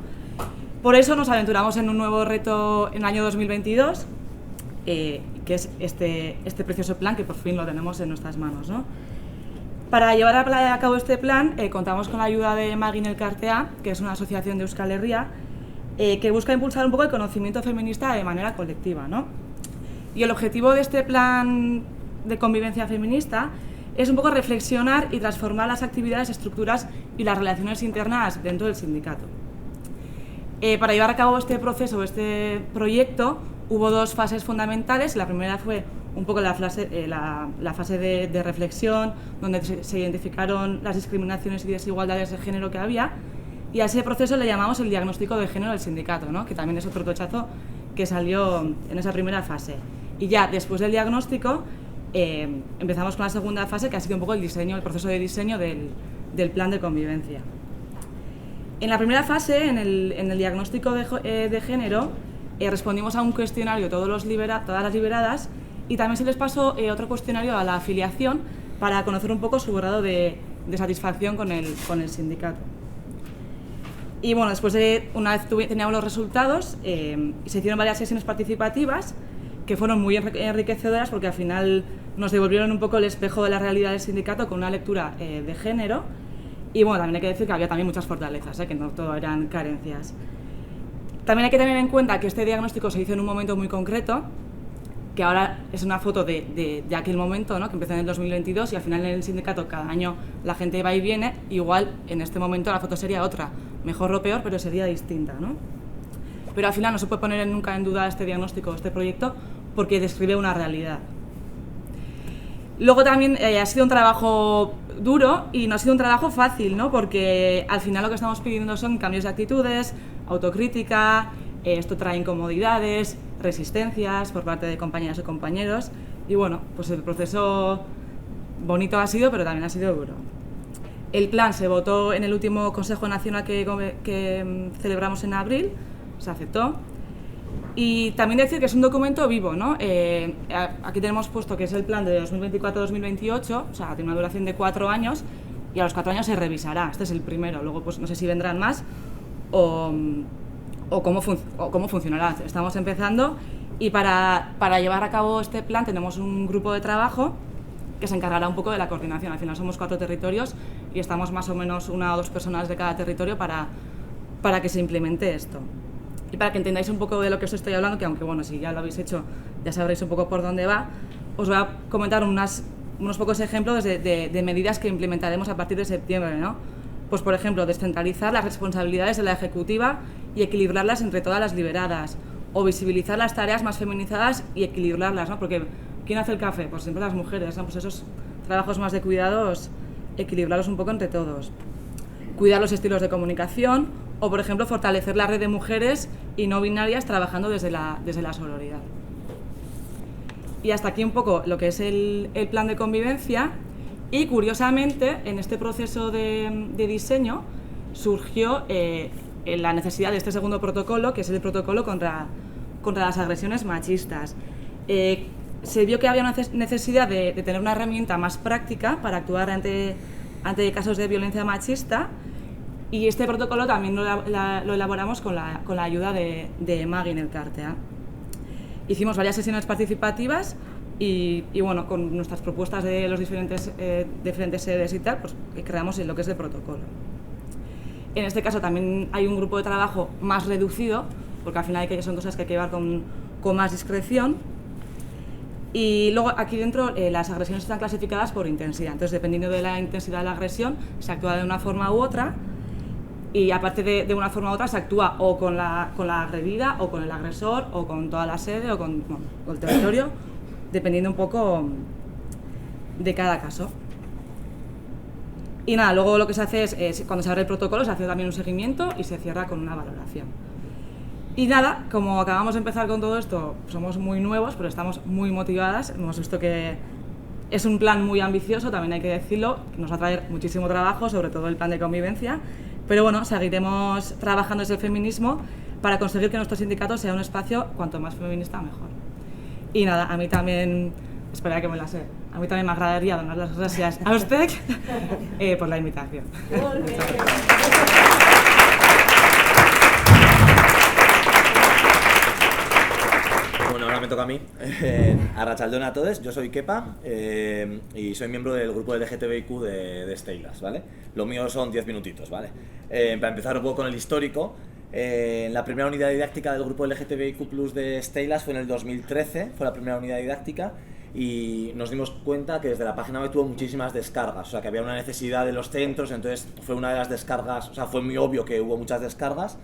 Por eso nos aventuramos en un nuevo reto en el año 2022, que es este precioso plan que por fin lo tenemos en nuestras manos, ¿no? Para llevar a cabo este plan, contamos con la ayuda de Magin Elkartea, que es una asociación de Euskal Herria, que busca impulsar un poco el conocimiento feminista de manera colectiva, ¿no? Y el objetivo de este plan de convivencia feminista es un poco reflexionar y transformar las actividades, estructuras y las relaciones internas dentro del sindicato. Para llevar a cabo este proceso, este proyecto, hubo dos fases fundamentales. La primera fue un poco la fase de reflexión, donde se identificaron las discriminaciones y desigualdades de género que había, y a ese proceso le llamamos el diagnóstico de género del sindicato, ¿no? Que también es otro tochazo que salió en esa primera fase. Y ya después del diagnóstico empezamos con la segunda fase, que ha sido un poco el diseño, el proceso de diseño del plan de convivencia. En la primera fase, en el diagnóstico de género, respondimos a un cuestionario todas las liberadas, y también se les pasó otro cuestionario a la afiliación para conocer un poco su grado de satisfacción con el sindicato. Y bueno, después una vez teníamos los resultados, se hicieron varias sesiones participativas que fueron muy enriquecedoras, porque al final nos devolvieron un poco el espejo de la realidad del sindicato con una lectura de género. Y bueno, también hay que decir que había también muchas fortalezas, que no todo eran carencias. También hay que tener en cuenta que este diagnóstico se hizo en un momento muy concreto, que ahora es una foto de aquel momento, ¿no? Que empezó en el 2022, y al final en el sindicato cada año la gente va y viene. Igual en este momento la foto sería otra, mejor o peor, pero sería distinta, ¿no? Pero al final no se puede poner nunca en duda este diagnóstico, este proyecto, porque describe una realidad. Luego también ha sido un trabajo duro y no ha sido un trabajo fácil, ¿no? Porque al final lo que estamos pidiendo son cambios de actitudes, autocrítica, esto trae incomodidades, resistencias por parte de compañeras o compañeros, y bueno, pues el proceso bonito ha sido, pero también ha sido duro. El plan se votó en el último Consejo Nacional que celebramos en abril, se aceptó. Y también decir que es un documento vivo, ¿no? Aquí tenemos puesto que es el plan de 2024-2028, o sea, tiene una duración de 4 años, y a los 4 años se revisará. Este es el primero, luego pues no sé si vendrán más o cómo funcionará. Estamos empezando, y para llevar a cabo este plan tenemos un grupo de trabajo que se encargará un poco de la coordinación. Al final somos 4 territorios y estamos más o menos 1 o 2 personas de cada territorio para que se implemente esto. Y para que entendáis un poco de lo que os estoy hablando, que aunque bueno, si ya lo habéis hecho ya sabréis un poco por dónde va, os voy a comentar unos pocos ejemplos de medidas que implementaremos a partir de septiembre, ¿no? Pues por ejemplo, descentralizar las responsabilidades de la ejecutiva y equilibrarlas entre todas las liberadas, o visibilizar las tareas más feminizadas y equilibrarlas, ¿no? Porque ¿quién hace el café? Pues siempre las mujeres, ¿no? Pues esos trabajos más de cuidados, equilibrarlos un poco entre todos. Cuidar los estilos de comunicación, o por ejemplo fortalecer la red de mujeres y no binarias trabajando desde la sororidad. Y hasta aquí un poco lo que es el plan de convivencia. Y curiosamente, en este proceso de diseño surgió la necesidad de este segundo protocolo, que es el protocolo contra las agresiones machistas. Se vio que había una necesidad de tener una herramienta más práctica para actuar ante casos de violencia machista, y este protocolo también lo elaboramos con la ayuda de Magin Elkartea. Hicimos varias sesiones participativas y bueno, con nuestras propuestas de los diferentes sedes y tal, pues creamos lo que es el protocolo. En este caso también hay un grupo de trabajo más reducido, porque al final son cosas que hay que llevar con más discreción. Y luego aquí dentro las agresiones están clasificadas por intensidad, entonces dependiendo de la intensidad de la agresión se actúa de una forma u otra, y aparte de una forma u otra se actúa o con la agredida, o con el agresor, o con toda la sede, o con el territorio, dependiendo un poco de cada caso. Y nada, luego lo que se hace es cuando se abre el protocolo se hace también un seguimiento y se cierra con una valoración. Y nada, como acabamos de empezar con todo esto, somos muy nuevos, pero estamos muy motivadas. Hemos visto que es un plan muy ambicioso, también hay que decirlo, que nos va a traer muchísimo trabajo, sobre todo el plan de convivencia. Pero bueno, seguiremos trabajando desde el feminismo para conseguir que nuestro sindicato sea un espacio cuanto más feminista mejor. Y nada, a mí también, espera que me la sé, a mí también me agradaría dar las gracias a usted por la invitación. Bueno, ahora me toca a mí. Arratsaldeon a todos, yo soy Kepa y soy miembro del grupo LGTBIQ de Steylas, ¿vale? Lo mío son 10 minutitos, ¿vale? Para empezar un poco con el histórico, la primera unidad didáctica del grupo LGTBIQ+ de Steylas fue en el 2013, fue la primera unidad didáctica, y nos dimos cuenta que desde la página web tuvo muchísimas descargas, o sea que había una necesidad de los centros, entonces fue una de las descargas, o sea fue muy obvio que hubo muchas descargas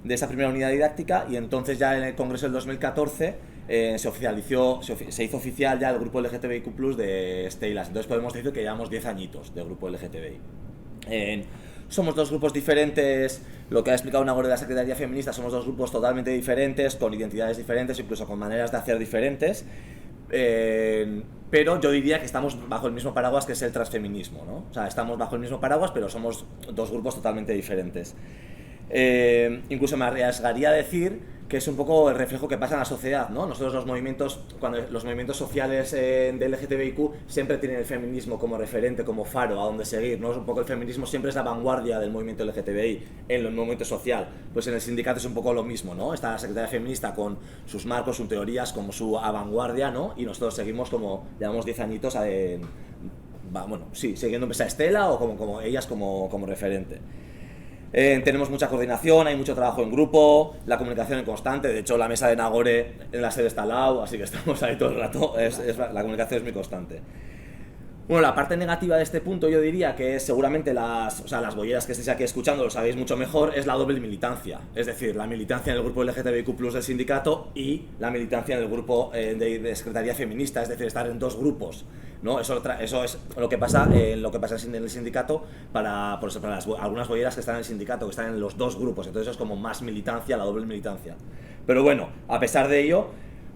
de esa primera unidad didáctica, y entonces ya en el congreso del 2014 se hizo oficial ya el grupo LGTBIQ+ de Steylas, entonces podemos decir que llevamos 10 añitos del grupo LGTBI. Somos dos grupos diferentes, lo que ha explicado Nagore de la Secretaría Feminista, somos dos grupos totalmente diferentes, con identidades diferentes, incluso con maneras de hacer diferentes. Pero yo diría que estamos bajo el mismo paraguas, que es el transfeminismo, ¿no? O sea, estamos bajo el mismo paraguas, pero somos dos grupos totalmente diferentes. Incluso me arriesgaría a decir que es un poco el reflejo que pasa en la sociedad, ¿no? Nosotros cuando los movimientos sociales de LGTBIQ siempre tienen el feminismo como referente, como faro a donde seguir, ¿no? Un poco el feminismo siempre es la vanguardia del movimiento LGTBI en el movimiento social. Pues en el sindicato es un poco lo mismo, ¿no? Está la Secretaría Feminista con sus marcos, sus teorías, como su vanguardia, ¿no? Y nosotros seguimos llevamos 10 añitos siguiendo a Estela o como ellas como referente. Tenemos mucha coordinación, hay mucho trabajo en grupo, la comunicación es constante, de hecho la mesa de Nagore en la sede está al lado, así que estamos ahí todo el rato, la comunicación es muy constante. Bueno, la parte negativa de este punto yo diría que es seguramente las bolleras que estéis aquí escuchando, lo sabéis mucho mejor, es la doble militancia, es decir, la militancia en el grupo LGTBIQ+ del sindicato y la militancia en el grupo de Secretaría Feminista, es decir, estar en dos grupos, ¿no? Eso es lo que pasa en el sindicato para algunas bolleras que están en el sindicato, que están en los dos grupos, entonces es como más militancia, la doble militancia. Pero bueno, a pesar de ello,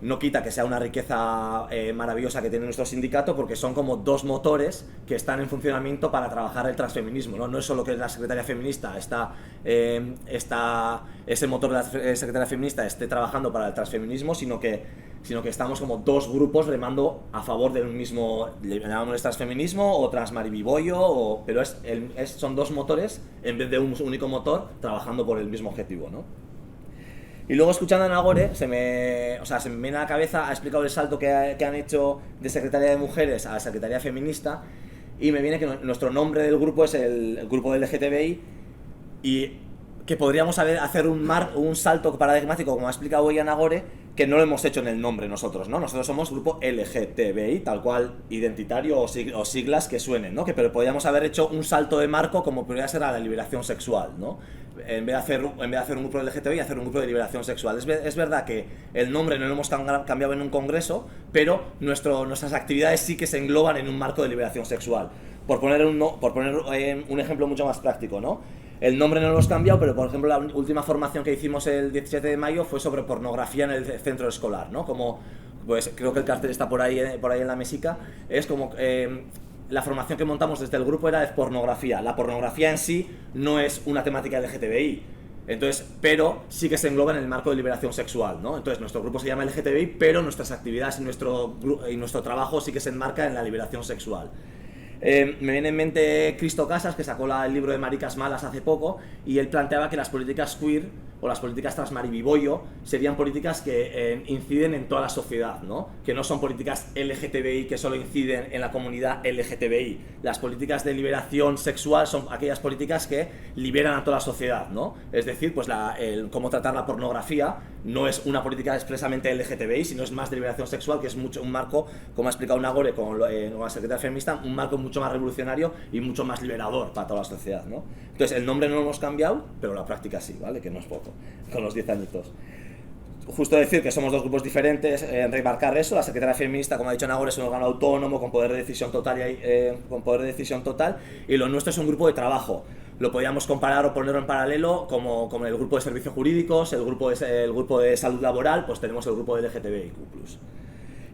no quita que sea una riqueza maravillosa que tiene nuestro sindicato, porque son como dos motores que están en funcionamiento para trabajar el transfeminismo, ¿no? No es solo que la Secretaría Feminista ese motor de la Secretaría Feminista esté trabajando para el transfeminismo, sino que estamos como dos grupos remando a favor del mismo, le llamamos transfeminismo o transmaribibollo, pero son dos motores en vez de un único motor trabajando por el mismo objetivo, ¿no? Y luego, escuchando a Nagore, se me viene a la cabeza, ha explicado el salto que han hecho de Secretaría de Mujeres a Secretaría Feminista, y me viene que nuestro nombre del grupo es el grupo del LGTBI, y que podríamos hacer un salto paradigmático, como ha explicado hoy a Nagore, que no lo hemos hecho en el nombre nosotros, ¿no? Nosotros somos grupo LGTBI, tal cual, identitario o siglas que suenen, ¿no? Pero podríamos haber hecho un salto de marco como podría ser a la liberación sexual, ¿no? En vez de hacer un grupo de LGTBI, hacer un grupo de liberación sexual. Es verdad que el nombre no lo hemos cambiado en un congreso, pero nuestras actividades sí que se engloban en un marco de liberación sexual. Por poner un ejemplo mucho más práctico, ¿no? El nombre no lo hemos cambiado, pero por ejemplo la última formación que hicimos el 17 de mayo fue sobre pornografía en el centro escolar, ¿no? Pues creo que el cartel está por ahí en la mesica. Es como la formación que montamos desde el grupo era de pornografía. La pornografía en sí no es una temática LGTBI, pero sí que se engloba en el marco de liberación sexual, ¿no? Entonces nuestro grupo se llama LGTBI, pero nuestras actividades y nuestro trabajo sí que se enmarca en la liberación sexual. Me viene en mente Cristo Casas, que sacó el libro de Maricas Malas hace poco, y él planteaba que las políticas queer o las políticas transmaribibollo serían políticas que inciden en toda la sociedad, ¿no? Que no son políticas LGTBI que solo inciden en la comunidad LGTBI. Las políticas de liberación sexual son aquellas políticas que liberan a toda la sociedad, ¿no? Es decir, pues cómo tratar la pornografía no es una política expresamente LGTBI, sino es más de liberación sexual, que es un marco, como ha explicado Nagore con la Secretaría Feminista, un marco mucho más revolucionario y mucho más liberador para toda la sociedad, ¿no? Entonces el nombre no lo hemos cambiado, pero la práctica sí, ¿vale? Que no es poco, con los 10 añitos. Justo decir que somos dos grupos diferentes, remarcar eso. La Secretaría Feminista, como ha dicho Nagore, es un órgano autónomo con poder de decisión total, y lo nuestro es un grupo de trabajo. Lo podríamos comparar o ponerlo en paralelo como el grupo de servicios jurídicos, el grupo de salud laboral, pues tenemos el grupo de LGTBIQ+.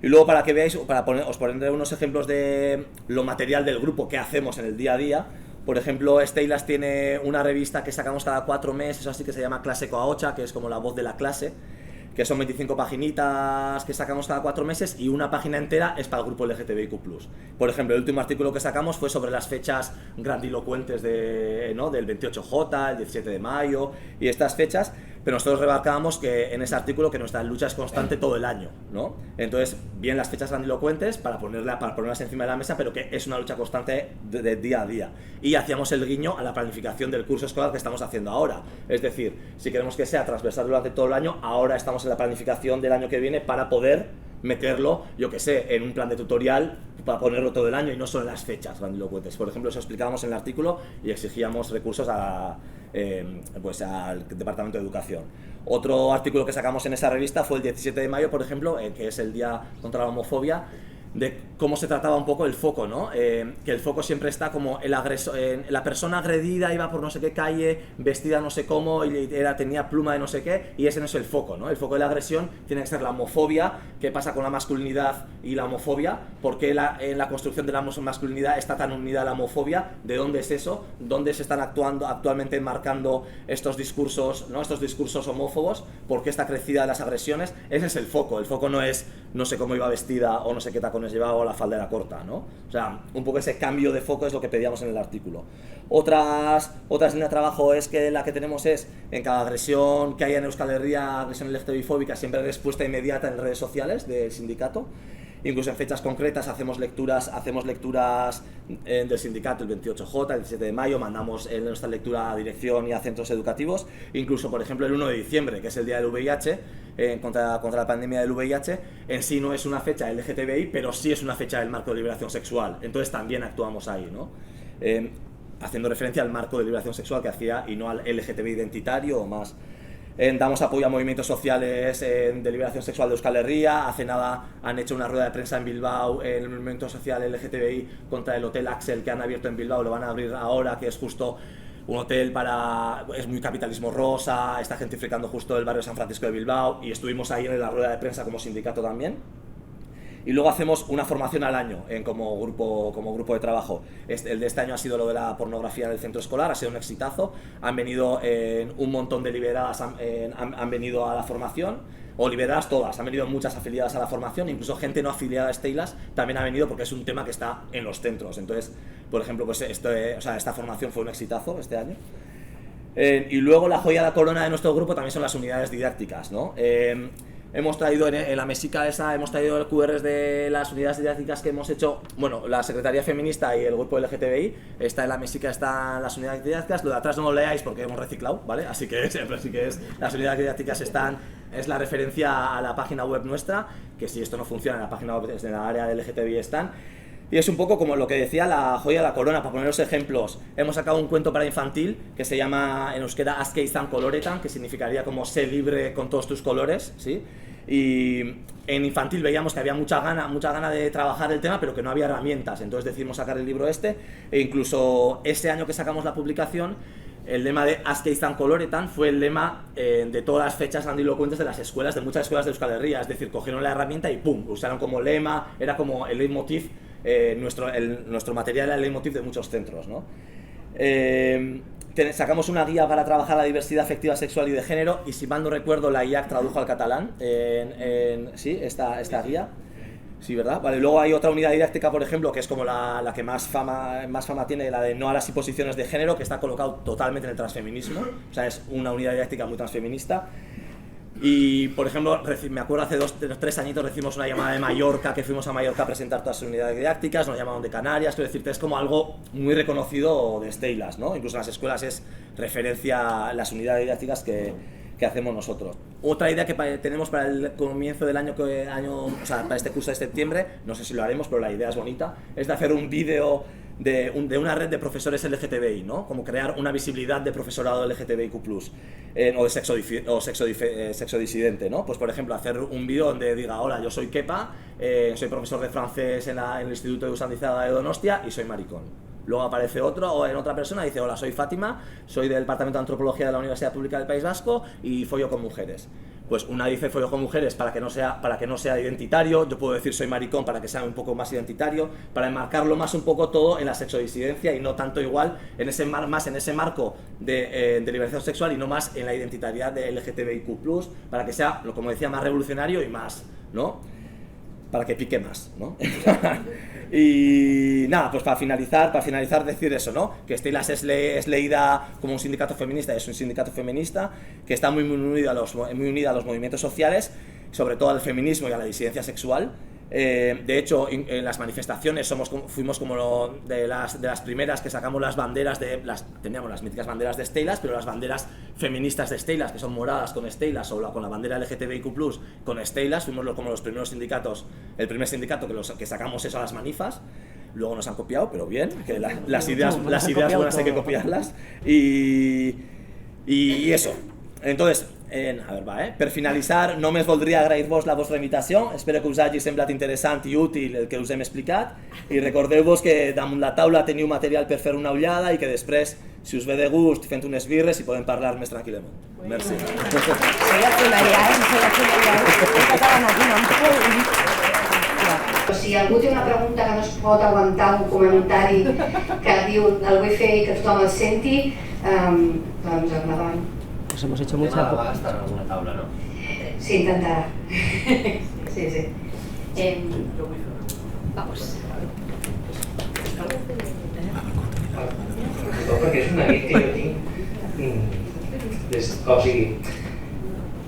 Y luego, para que veáis, os pondré unos ejemplos de lo material del grupo que hacemos en el día a día. Por ejemplo, Steylas tiene una revista que sacamos cada 4 meses, así, que se llama Clase Coaocha, que es como la voz de la clase, que son 25 paginitas que sacamos cada 4 meses, y una página entera es para el grupo LGTBIQ+. Por ejemplo, el último artículo que sacamos fue sobre las fechas grandilocuentes del 28J, el 17 de mayo y estas fechas, pero nosotros remarcábamos que en ese artículo que nuestra lucha es constante todo el año, ¿no? Entonces, bien las fechas grandilocuentes para ponerlas encima de la mesa, pero que es una lucha constante de día a día. Y hacíamos el guiño a la planificación del curso escolar que estamos haciendo ahora. Es decir, si queremos que sea transversal durante todo el año, ahora estamos en la planificación del año que viene para poder meterlo, yo que sé, en un plan de tutorial para ponerlo todo el año y no solo en las fechas grandilocuentes. Por ejemplo, eso explicábamos en el artículo y exigíamos recursos pues al Departamento de Educación. Otro artículo que sacamos en esa revista fue el 17 de mayo, por ejemplo, que es el Día contra la Homofobia, de cómo se trataba un poco el foco, ¿no? Que el foco siempre está como el agresor, la persona agredida iba por no sé qué calle, vestida no sé cómo, y tenía pluma de no sé qué, y ese no es el foco, ¿no? El foco de la agresión tiene que ser la homofobia. ¿Qué pasa con la masculinidad y la homofobia? ¿Por qué en la construcción de la masculinidad está tan unida la homofobia? ¿De dónde es eso? ¿Dónde se están actualmente enmarcando estos discursos, ¿no? Estos discursos homófobos? ¿Por qué está crecida las agresiones? Ese es el foco no es no sé cómo iba vestida o no sé qué tacones llevaba o la falda era corta, ¿no? O sea, un poco ese cambio de foco es lo que pedíamos en el artículo. Otras líneas de trabajo es que la que tenemos es, en cada agresión que haya en Euskal Herria, agresión LGTBI-fóbica, siempre hay respuesta inmediata en redes sociales del sindicato. Incluso en fechas concretas hacemos lecturas del sindicato el 28J, el 17 de mayo, mandamos nuestra lectura a dirección y a centros educativos. Incluso, por ejemplo, el 1 de diciembre, que es el día del VIH, contra la pandemia del VIH, en sí no es una fecha LGTBI, pero sí es una fecha del marco de liberación sexual. Entonces también actuamos ahí, ¿no? Haciendo referencia al marco de liberación sexual que hacía y no al LGTBI identitario o más. Damos apoyo a movimientos sociales de liberación sexual de Euskal Herria. Hace nada han hecho una rueda de prensa en Bilbao en el movimiento social LGTBI contra el Hotel Axel que han abierto en Bilbao, lo van a abrir ahora, que es justo un hotel es muy capitalismo rosa, está gentrificando justo el barrio San Francisco de Bilbao, y estuvimos ahí en la rueda de prensa como sindicato también. Y luego hacemos una formación al año como grupo de trabajo. El de este año ha sido lo de la pornografía en el centro escolar, ha sido un exitazo. Han venido un montón de liberadas, han venido a la formación, o liberadas todas, han venido muchas afiliadas a la formación, incluso gente no afiliada a Steylas también ha venido porque es un tema que está en los centros. Entonces, por ejemplo, pues esta formación fue un exitazo este año. Y luego la joya de la corona de nuestro grupo también son las unidades didácticas, ¿no? Hemos traído en la mesica esa, hemos traído QRs de las unidades didácticas que hemos hecho. Bueno, la Secretaría Feminista y el grupo LGTBI, está en la mesica, están las unidades didácticas. Lo de atrás no lo leáis porque hemos reciclado, ¿vale? Así que las unidades didácticas es la referencia a la página web nuestra, que si esto no funciona en la página web, desde la área de LGTBI están. Y es un poco como lo que decía la joya de la corona, para poneros ejemplos. Hemos sacado un cuento para infantil que se llama en euskera Aske izan koloretan, que significaría como sé libre con todos tus colores, ¿sí? Y en infantil veíamos que había mucha gana de trabajar el tema, pero que no había herramientas. Entonces decidimos sacar el libro e incluso ese año que sacamos la publicación, el lema de Aske izan koloretan fue el lema de todas las fechas grandilocuentes de las escuelas, de muchas escuelas de Euskal Herria. Es decir, cogieron la herramienta y ¡pum!, usaron como lema, era como el leitmotiv. Nuestro material era el leitmotiv de muchos centros, ¿no? Sacamos una guía para trabajar la diversidad afectiva, sexual y de género, y si mal no recuerdo la IAC tradujo al catalán sí, esta guía. Sí, ¿verdad? Vale, luego hay otra unidad didáctica, por ejemplo, que es como la que más fama tiene, la de no a las imposiciones de género, que está colocado totalmente en el transfeminismo. O sea, es una unidad didáctica muy transfeminista. Y, por ejemplo, me acuerdo hace 3 añitos recibimos una llamada de Mallorca, que fuimos a Mallorca a presentar todas las unidades didácticas, nos llamaron de Canarias. Quiero decirte, es como algo muy reconocido de Steylas, ¿no? Incluso en las escuelas es referencia a las unidades didácticas que hacemos nosotros. Otra idea que tenemos para el comienzo del año, o sea, para este curso de septiembre, no sé si lo haremos, pero la idea es bonita, es de hacer un vídeo de una red de profesores LGTBI, ¿no? Como crear una visibilidad de profesorado LGTBIQ+, o de sexo disidente, ¿no? Pues, por ejemplo, hacer un vídeo donde diga: hola, yo soy Kepa, soy profesor de francés en el Instituto de Usandizada de Donostia y soy maricón. Luego aparece otro, o en otra persona, dice: hola, soy Fátima, soy del Departamento de Antropología de la Universidad Pública del País Vasco y follo con mujeres. Pues una dice follo con mujeres para que no sea identitario. Yo puedo decir soy maricón para que sea un poco más identitario, para enmarcarlo más un poco todo en la sexodisidencia y no tanto igual en ese marco de liberación sexual y no más en la identitariedad de LGTBIQ+, para que sea, como decía, más revolucionario y más, ¿no? para que pique más, ¿no? Y nada, pues para finalizar decir eso, ¿no? Que Steylas es leída como un sindicato feminista, es un sindicato feminista que está muy unida a los movimientos sociales, sobre todo al feminismo y a la disidencia sexual. De hecho, en las manifestaciones fuimos como de las primeras que sacamos las banderas teníamos las míticas banderas de Steylas, pero las banderas feministas de Steylas, que son moradas con Steylas, o con la bandera LGTBIQ+, con Steylas, fuimos como los primeros sindicatos, el primer sindicato que sacamos eso a las manifas. Luego nos han copiado, pero bien, que las ideas buenas hay que copiarlas. Y eso. Entonces, a ver, per finalitzar, només voldria agrair-vos la vostra invitació, espero que us hagi semblat interessant i útil el que us hem explicat, i recordeu-vos que damunt la taula teniu material per fer una ullada i que després, si us ve de gust, fent unes birres i podem parlar més tranquil·lament. Merci. Si algú té una pregunta que no es pot aguantar, un comentari que diu el vull fer i que tothom el senti, doncs endavant. Pues hemos hecho mucha... Va a estar en alguna tabla, ¿no? Sí, intentarà. Sí. Vamos. Perquè és una nit que jo tinc... O sigui,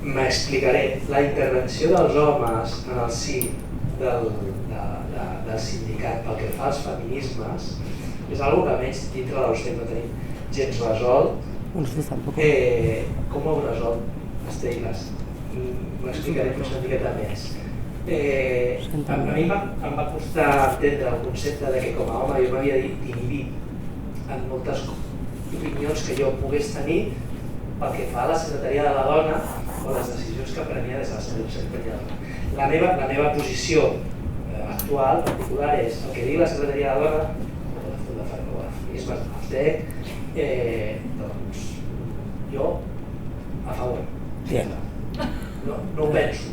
m'explicaré. La intervenció dels homes en el si del sindicat pel que fa als feminismes és una cosa que almenys dintre de l'Austem no tenim gens resolt. Com ho heu resolt, Steylas? M'explicaré una miqueta més. A mi em va costar entendre el concepte de que com a home jo m'havia inhibit en moltes opinions que jo pogués tenir pel que fa a la secretaria de la dona o les decisions que prenia des de la secretaria de la dona. La meva posició actual, particular, és el que digui la secretaria de la dona, el feminisme els dec, doncs jo a favor. No ho penso,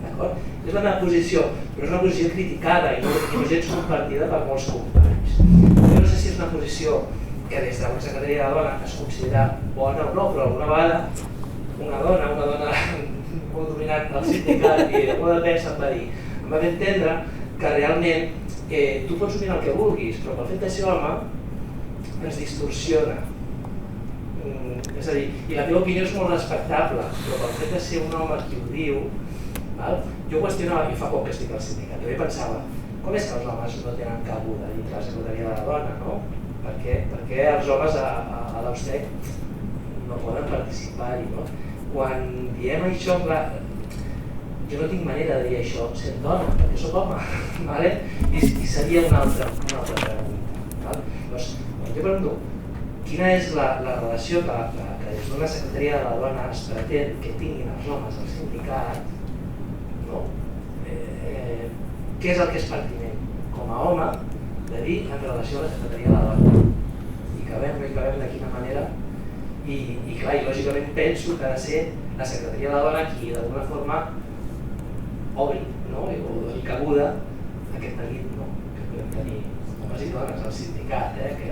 d'acord? És la meva posició, però és una posició criticada i no gens compartida per molts companys. Jo no sé si és una posició que des de la secretaria de la dona es considera bona o no, però alguna vegada una dona molt dominant del sindicat i de molt de pensa em va entendre que realment tu pots opinar el que vulguis, però pel fet de ser home es distorsiona. És a dir, i la teva opinió és molt respectable, però pel fet de ser un home qui ho diu, jo qüestionava, i fa poc que estic al sindicat, jo pensava, com és que els homes no tenen cabuda dintre la secretaria de la dona, no? Per què els homes a l'Austec no poden participar-hi, no? Quan diem això, clar, jo no tinc manera de dir això sent dona, perquè soc home, i seria una altra pregunta. Doncs, quan jo pregunto quina és la relació que des d'una secretaria de la dona es pretén que tinguin els homes al sindicat, què és el que és pertinent com a home de dir en relació a la secretaria de la dona, i que no hi cabem de quina manera, i clar, i lògicament penso que ha de ser la secretaria de la dona qui d'alguna forma obri o doni cabuda a aquest neguit que podem tenir homes i dones al sindicat, que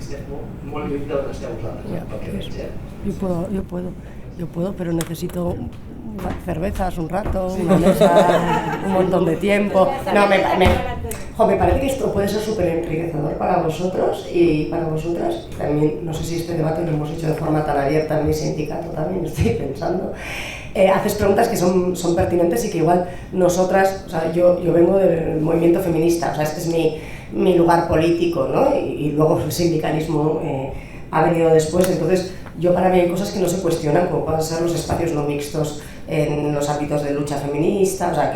estem molt lluny d'on esteu vosaltres, pel que veig. Yo puedo, pero necesito cervezas un rato, una mesa, un montón de tiempo. No, me parece que esto puede ser súper enriquecedor para vosotros y para vosotras. También, no sé si este debate lo hemos hecho de forma tan abierta en mi sindicato, también estoy pensando. Haces preguntas que son pertinentes y que igual nosotras, o sea, yo vengo del movimiento feminista, o sea, este es mi lugar político, ¿no? Y luego el sindicalismo ha venido después, entonces yo para mí hay cosas que no se cuestionan, como pueden ser los espacios no mixtos en los ámbitos de lucha feminista, o sea,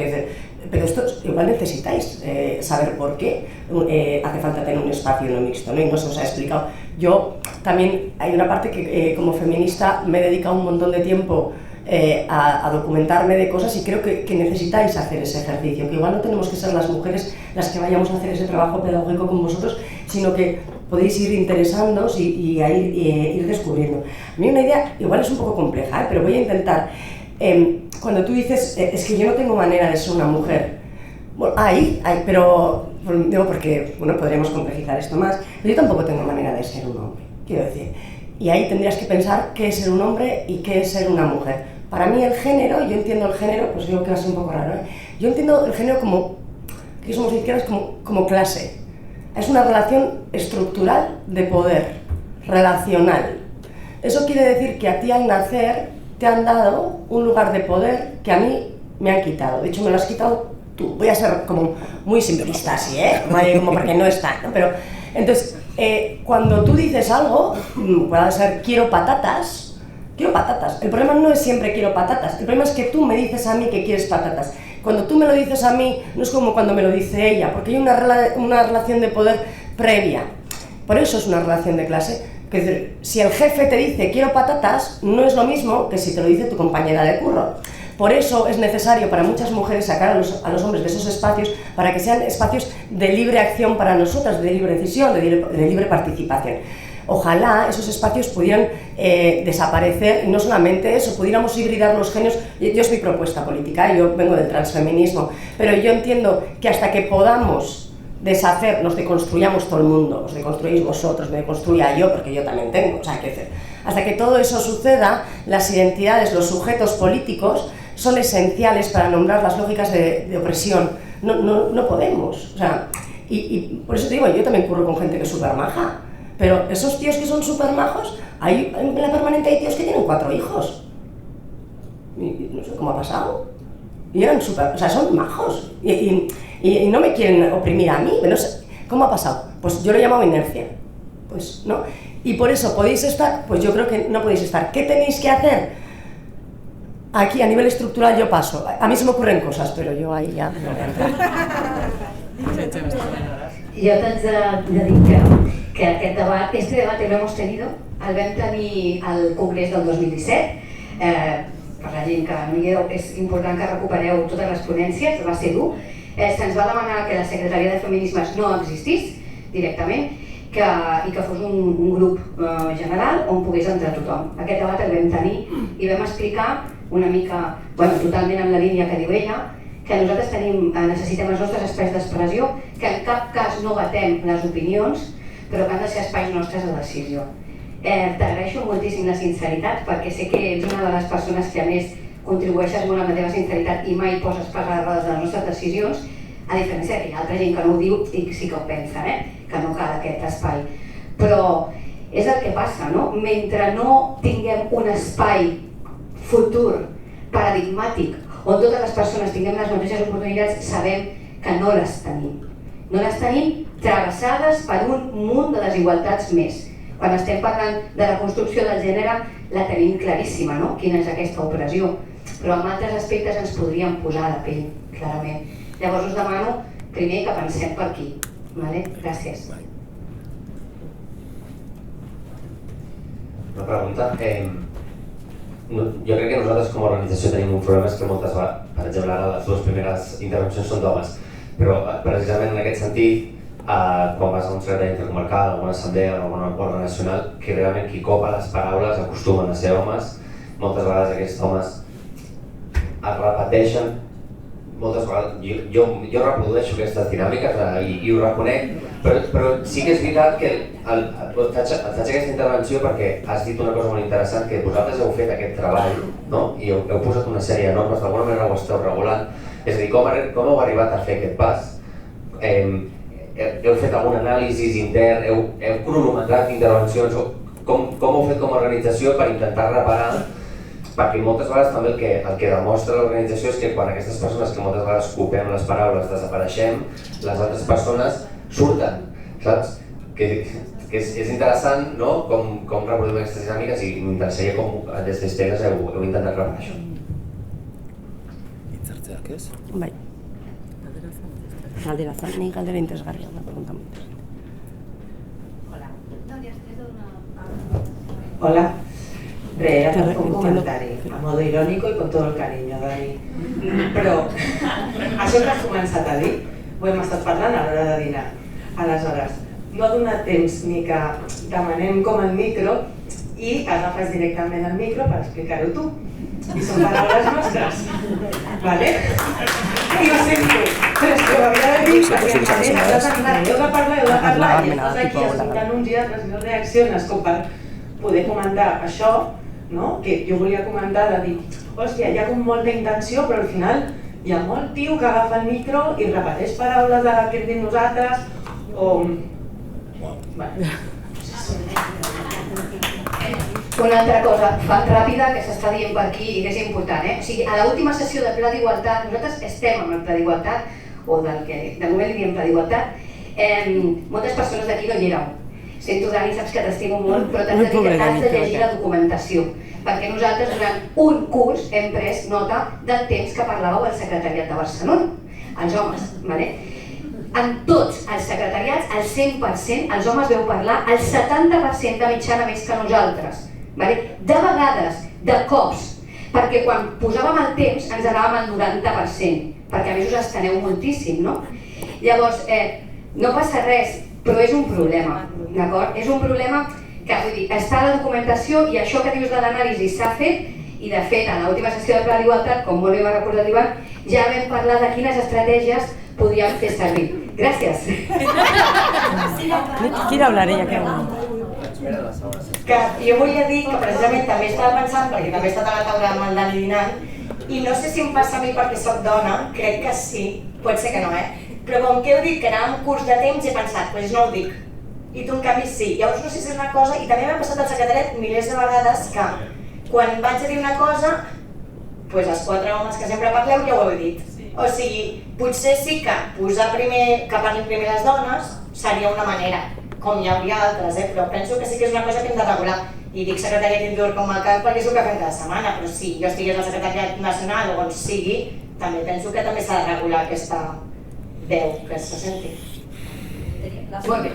pero esto igual necesitáis saber por qué hace falta tener un espacio no mixto, ¿no? Y no se os ha explicado. Yo también hay una parte que como feminista me he dedicado un montón de tiempo a documentarme de cosas y creo que necesitáis hacer ese ejercicio, que igual no tenemos que ser las mujeres las que vayamos a hacer ese trabajo pedagógico con vosotros, sino que podéis ir interesándoos y ir descubriendo. A mí una idea igual es un poco compleja, pero voy a intentar. Cuando tú dices, es que yo no tengo manera de ser una mujer, bueno, pero digo porque, bueno, podríamos complejizar esto más, pero yo tampoco tengo manera de ser un hombre, quiero decir. Y ahí tendrías que pensar qué es ser un hombre y qué es ser una mujer. Para mí el género, yo entiendo el género, pues digo que va a ser un poco raro, Yo entiendo el género como, que somos izquierdas, como clase. Es una relación estructural de poder, relacional. Eso quiere decir que a ti al nacer te han dado un lugar de poder que a mí me han quitado. De hecho, me lo has quitado tú. Voy a ser como muy simplista así, como porque no está, ¿no? Pero, entonces, cuando tú dices algo, puede ser quiero patatas. El problema no es siempre quiero patatas. El problema es que tú me dices a mí que quieres patatas. Cuando tú me lo dices a mí, no es como cuando me lo dice ella, porque hay una relación de poder previa. Por eso es una relación de clase. Es decir, si el jefe te dice quiero patatas, no es lo mismo que si te lo dice tu compañera de curro. Por eso es necesario para muchas mujeres sacar a los hombres de esos espacios para que sean espacios de libre acción para nosotras, de libre decisión, de libre participación. Ojalá esos espacios pudieran desaparecer y no solamente eso, pudiéramos hibridar los géneros. Yo es mi propuesta política, yo vengo del transfeminismo, pero yo entiendo que hasta que podamos deshacer, nos deconstruyamos todo el mundo, os deconstruís vosotros, me deconstruya yo, porque yo también tengo, o sea, hasta que todo eso suceda, las identidades, los sujetos políticos son esenciales para nombrar las lógicas de opresión. No podemos, o sea, y por eso te digo, yo también curro con gente que es súper maja. Pero esos tíos que son súper majos, en la permanente hay tíos que tienen 4 hijos. Y no sé cómo ha pasado. Y eran súper, o sea, son majos. Y no me quieren oprimir a mí. No sé, ¿cómo ha pasado? Pues yo lo he llamado inercia. Pues no. Y por eso podéis estar, pues yo creo que no podéis estar. ¿Qué tenéis que hacer? Aquí a nivel estructural yo paso. A mí se me ocurren cosas, pero yo ahí ya no voy a entrar. Jo t'haig de dir que este debate lo hemos tenido, el vam tenir al Congrés del 2017, per la gent que no hi éreu, és important que recupereu totes les ponències, va ser dur, se'ns va demanar que la Secretaria de Feminismes no existís directament i que fos un grup general on pogués entrar tothom. Aquest debat el vam tenir i vam explicar una mica, totalment en la línia que diu ella, que nosaltres necessitem els nostres espais d'expressió, que en cap cas no batem les opinions, però que han de ser espais nostres de decisió. T'agraeixo moltíssim la sinceritat, perquè sé que ets una de les persones que a més contribueixes molt amb la teva sinceritat i mai poses pas a les rodes de les nostres decisions, a diferència que hi ha altra gent que no ho diu i sí que ho pensa, que no cal aquest espai. Però és el que passa, no? Mentre no tinguem un espai futur, paradigmàtic, on totes les persones tinguem les mateixes oportunitats, sabem que no les tenim. No les tenim travessades per un munt de desigualtats més. Quan estem parlant de la construcció del gènere, la tenim claríssima, no? Quina és aquesta opressió. Però en altres aspectes ens podríem posar a la pell, clarament. Llavors us demano, primer, que pensem per aquí. Gràcies. Una pregunta. Jo crec que nosaltres com a organització tenim un problema, és que moltes vegades, per exemple, ara les 2 primeres intervencions són d'homes, però precisament en aquest sentit, quan vas a un secretari intercomarcal, a alguna assemblea, a alguna ordre nacional, que realment qui copa les paraules acostumen a ser homes, moltes vegades aquests homes es repeteixen, moltes vegades, jo reprodueixo aquestes dinàmiques i ho reconec, però sí que és veritat que et faig aquesta intervenció perquè has dit una cosa molt interessant, que vosaltres heu fet aquest treball, no? I heu posat una sèrie de normes, d'alguna manera ho esteu regulant, és a dir, com heu arribat a fer aquest pas? Heu fet algun anàlisi intern, heu cronometrat intervencions, com heu fet com a organització per intentar reparar? Perquè moltes vegades també el que demostra l'organització és que quan aquestes persones que moltes vegades copiem les paraules desapareixem, les altres persones surten, saps? Que és interessant, no? Com reproduïm aquestes dinàmiques i m'interessaria com des d'Esteles heu intentat reparar això. ¿Qué es? Bai. Galdera zan, ni galdera interesgarria, una pregunta muy interesante. Hola. Era un comentari, a modo irónico y con todo el cariño, Dani. Però això que has començat a dir, ho hem estat parlant a l'hora de dinar. Aleshores, no ha donat temps ni que demanem com el micro i agafes directament el micro per explicar-ho tu. I són paraules nostres. Vale? I ho sento, però és que ho havia de dir perquè a més heu de parlar i estàs aquí escoltant uns i altres i no reacciones com per poder comentar això, no? Que jo volia comentar de dir, hòstia, hi ha com molta intenció però al final Hi ha molt tio que agafa el micro i repeteix paraules de la que hem dit nosaltres o... Una altra cosa ràpida que s'està dient per aquí i que és important, O sigui, a l'última sessió del Pla d'Igualtat, nosaltres estem amb el Pla d'Igualtat, o del que de moment li diem Pla d'Igualtat, moltes persones d'aquí no hi éreu. Sento, Dani, saps que t'estimo molt, però t'has de llegir la documentació, perquè nosaltres durant un curs hem pres nota del temps que parlàveu al secretariat de Barcelona, els homes, ¿vale? En tots els secretariats, al 100%, els homes veu parlar el 70% de mitjana més que nosaltres. De vegades, de cops, perquè quan posàvem el temps ens anàvem al 90%, perquè a més us esteneu moltíssim, no? Llavors, no passa res, però és un problema, d'acord? És un problema que, vull dir, està a la documentació i això que dius de l'anàlisi s'ha fet i, de fet, en l'última sessió del Pla d'Igualtat, com molt bé va recordar l'Ivan, ja vam parlar de quines estratègies podríem fer servir. Gràcies. Quiere hablar ella, que Que jo volia dir que precisament també estava pensant, perquè també he estat a la taula amb el Dani dinant, i no sé si em passa a mi perquè soc dona, crec que sí, pot ser que no, però com que heu dit que anava un curs de temps he pensat, doncs no ho dic, i tu en canvi sí. Llavors no sé si és una cosa, i també m'ha passat al secretariat milers de vegades que quan vaig a dir una cosa, doncs els 4 homes que sempre parleu ja ho heu dit. O sigui, potser sí que posar primer, que parlin primer les dones seria una manera, com hi hauria altres, però penso que sí que és una cosa que hem de regular. I dic secretariat interior com el cas perquè és el que fem cada setmana, però si jo estigués al secretariat nacional o on sigui, també penso que també s'ha de regular aquesta veu que se senti. Molt bé.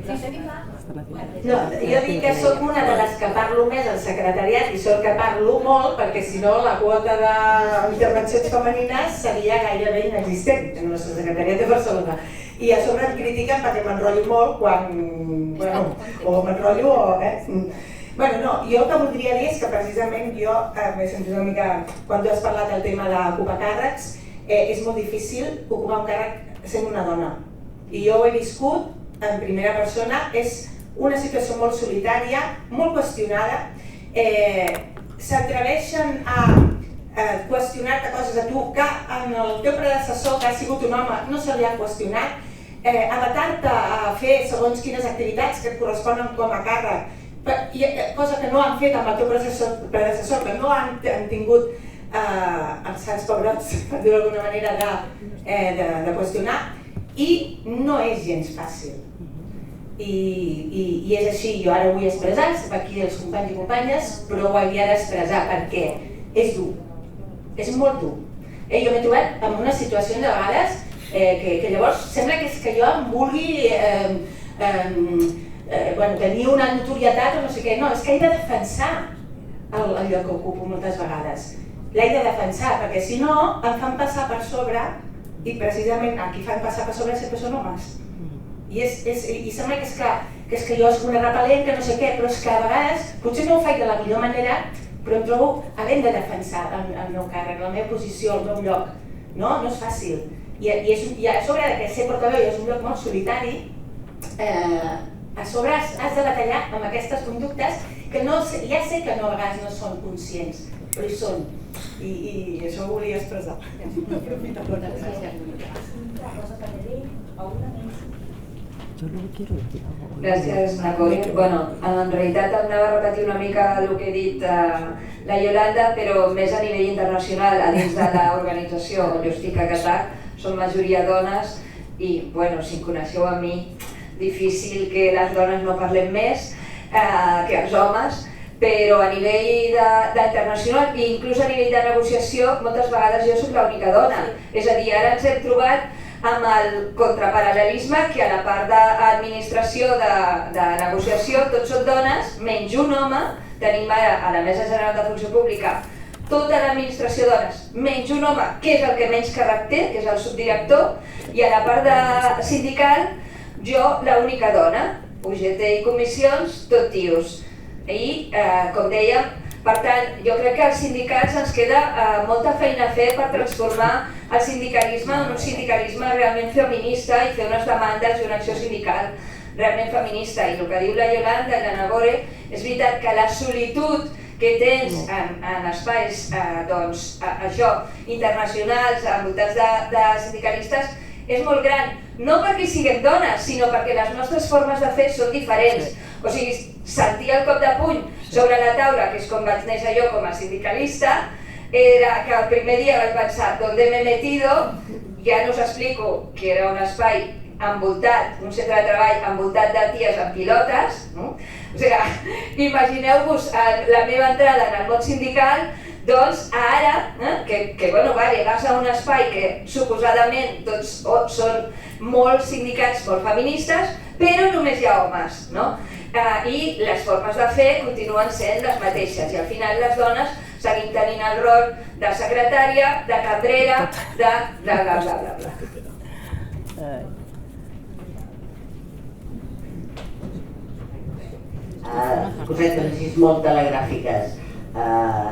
No, jo dic que sóc una de les que parlo més al secretariat i sóc que parlo molt perquè si no la quota d'intervencions femenines seria gairebé inexistent en el nostre secretariat de Barcelona. I a sobre em critiquen perquè m'enrotllo molt quan... bueno, o m'enrotllo o... Bueno, no, jo el que voldria dir és que precisament jo m'he sentit una mica... Quan tu has parlat del tema d'ocupar càrrecs, és molt difícil ocupar un càrrec sent una dona. I jo ho he viscut en primera persona, és una situació molt solitària, molt qüestionada. S'atreveixen a qüestionar-te coses a tu que en el teu predecessor, que ha sigut un home, no se li ha qüestionat, a vetar-te a fer segons quines activitats que et corresponen com a càrrec, cosa que no han fet amb el teu predecessor, que no han tingut els sants pobrots, per dir-ho d'alguna manera, de qüestionar, i no és gens fàcil. I és així, jo ara ho vull expressar, aquí els companys i companyes, però ho havia d'expressar perquè és dur, és molt dur. Jo m'he trobat en una situació de vegades que llavors sembla que és que jo em vulgui tenir una notorietat o no sé què, no, és que he de defensar el lloc que ocupo moltes vegades. L'he de defensar perquè si no em fan passar per sobre i precisament a qui fan passar per sobre sempre són homes. I sembla que és que jo soc una repel·lent, que no sé què, però és que a vegades potser no ho faig de la millor manera, però em trobo havent de defensar el meu càrrec, la meva posició, el meu lloc. No és fàcil. I a sobre de ser portaveu és un lloc molt solitari, a sobre has de batallar amb aquestes conductes que ja sé que a vegades no són conscients, però hi són. I això ho volia expressar. Gràcies, Nakoi. En realitat anava a repetir una mica el que ha dit la Yolanda, però més a nivell internacional, a dins de l'organització on jo estic a Qatar, són majoria dones i, si em coneixeu a mi, difícil que les dones no parlem més que els homes, però a nivell d'internacional i inclús a nivell de negociació moltes vegades jo soc l'única dona. És a dir, ara ens hem trobat amb el contraparal·lelisme que a la part d'administració de negociació tots són dones, menys un home. Tenim ara a la Mesa General de Funció Pública tota l'administració dones, menys un home, que és el que menys càrrec té, que és el subdirector, i a la part sindical jo l'única dona, UGT i comissions, tot tios. I, com dèiem, per tant, jo crec que als sindicats ens queda molta feina a fer per transformar el sindicalisme en un sindicalisme realment feminista i fer unes demandes i una acció sindical realment feminista. I el que diu la Yolanda i la Nagore, és veritat que la solitud que tens en espais això, internacionals, envoltats de sindicalistes, és molt gran. No perquè siguem dones, sinó perquè les nostres formes de fer són diferents. O sigui, sentir el cop de puny sobre la taula, que és com vaig néixer jo com a sindicalista, era que el primer dia vaig pensar ¿dónde me he metido? Ja no us explico que era un espai envoltat, un centre de treball envoltat de ties amb pilotes, no? O sigui, imagineu-vos la meva entrada en el món sindical, doncs ara, que bueno, vale, vas a un espai que suposadament tots són molt sindicats, molt feministes, però només hi ha homes, no? I les formes de fer continuen sent les mateixes i al final les dones seguim tenint el rol de secretària, de cambrera, de bla bla bla bla bla. Cosetes així molt telegràfiques.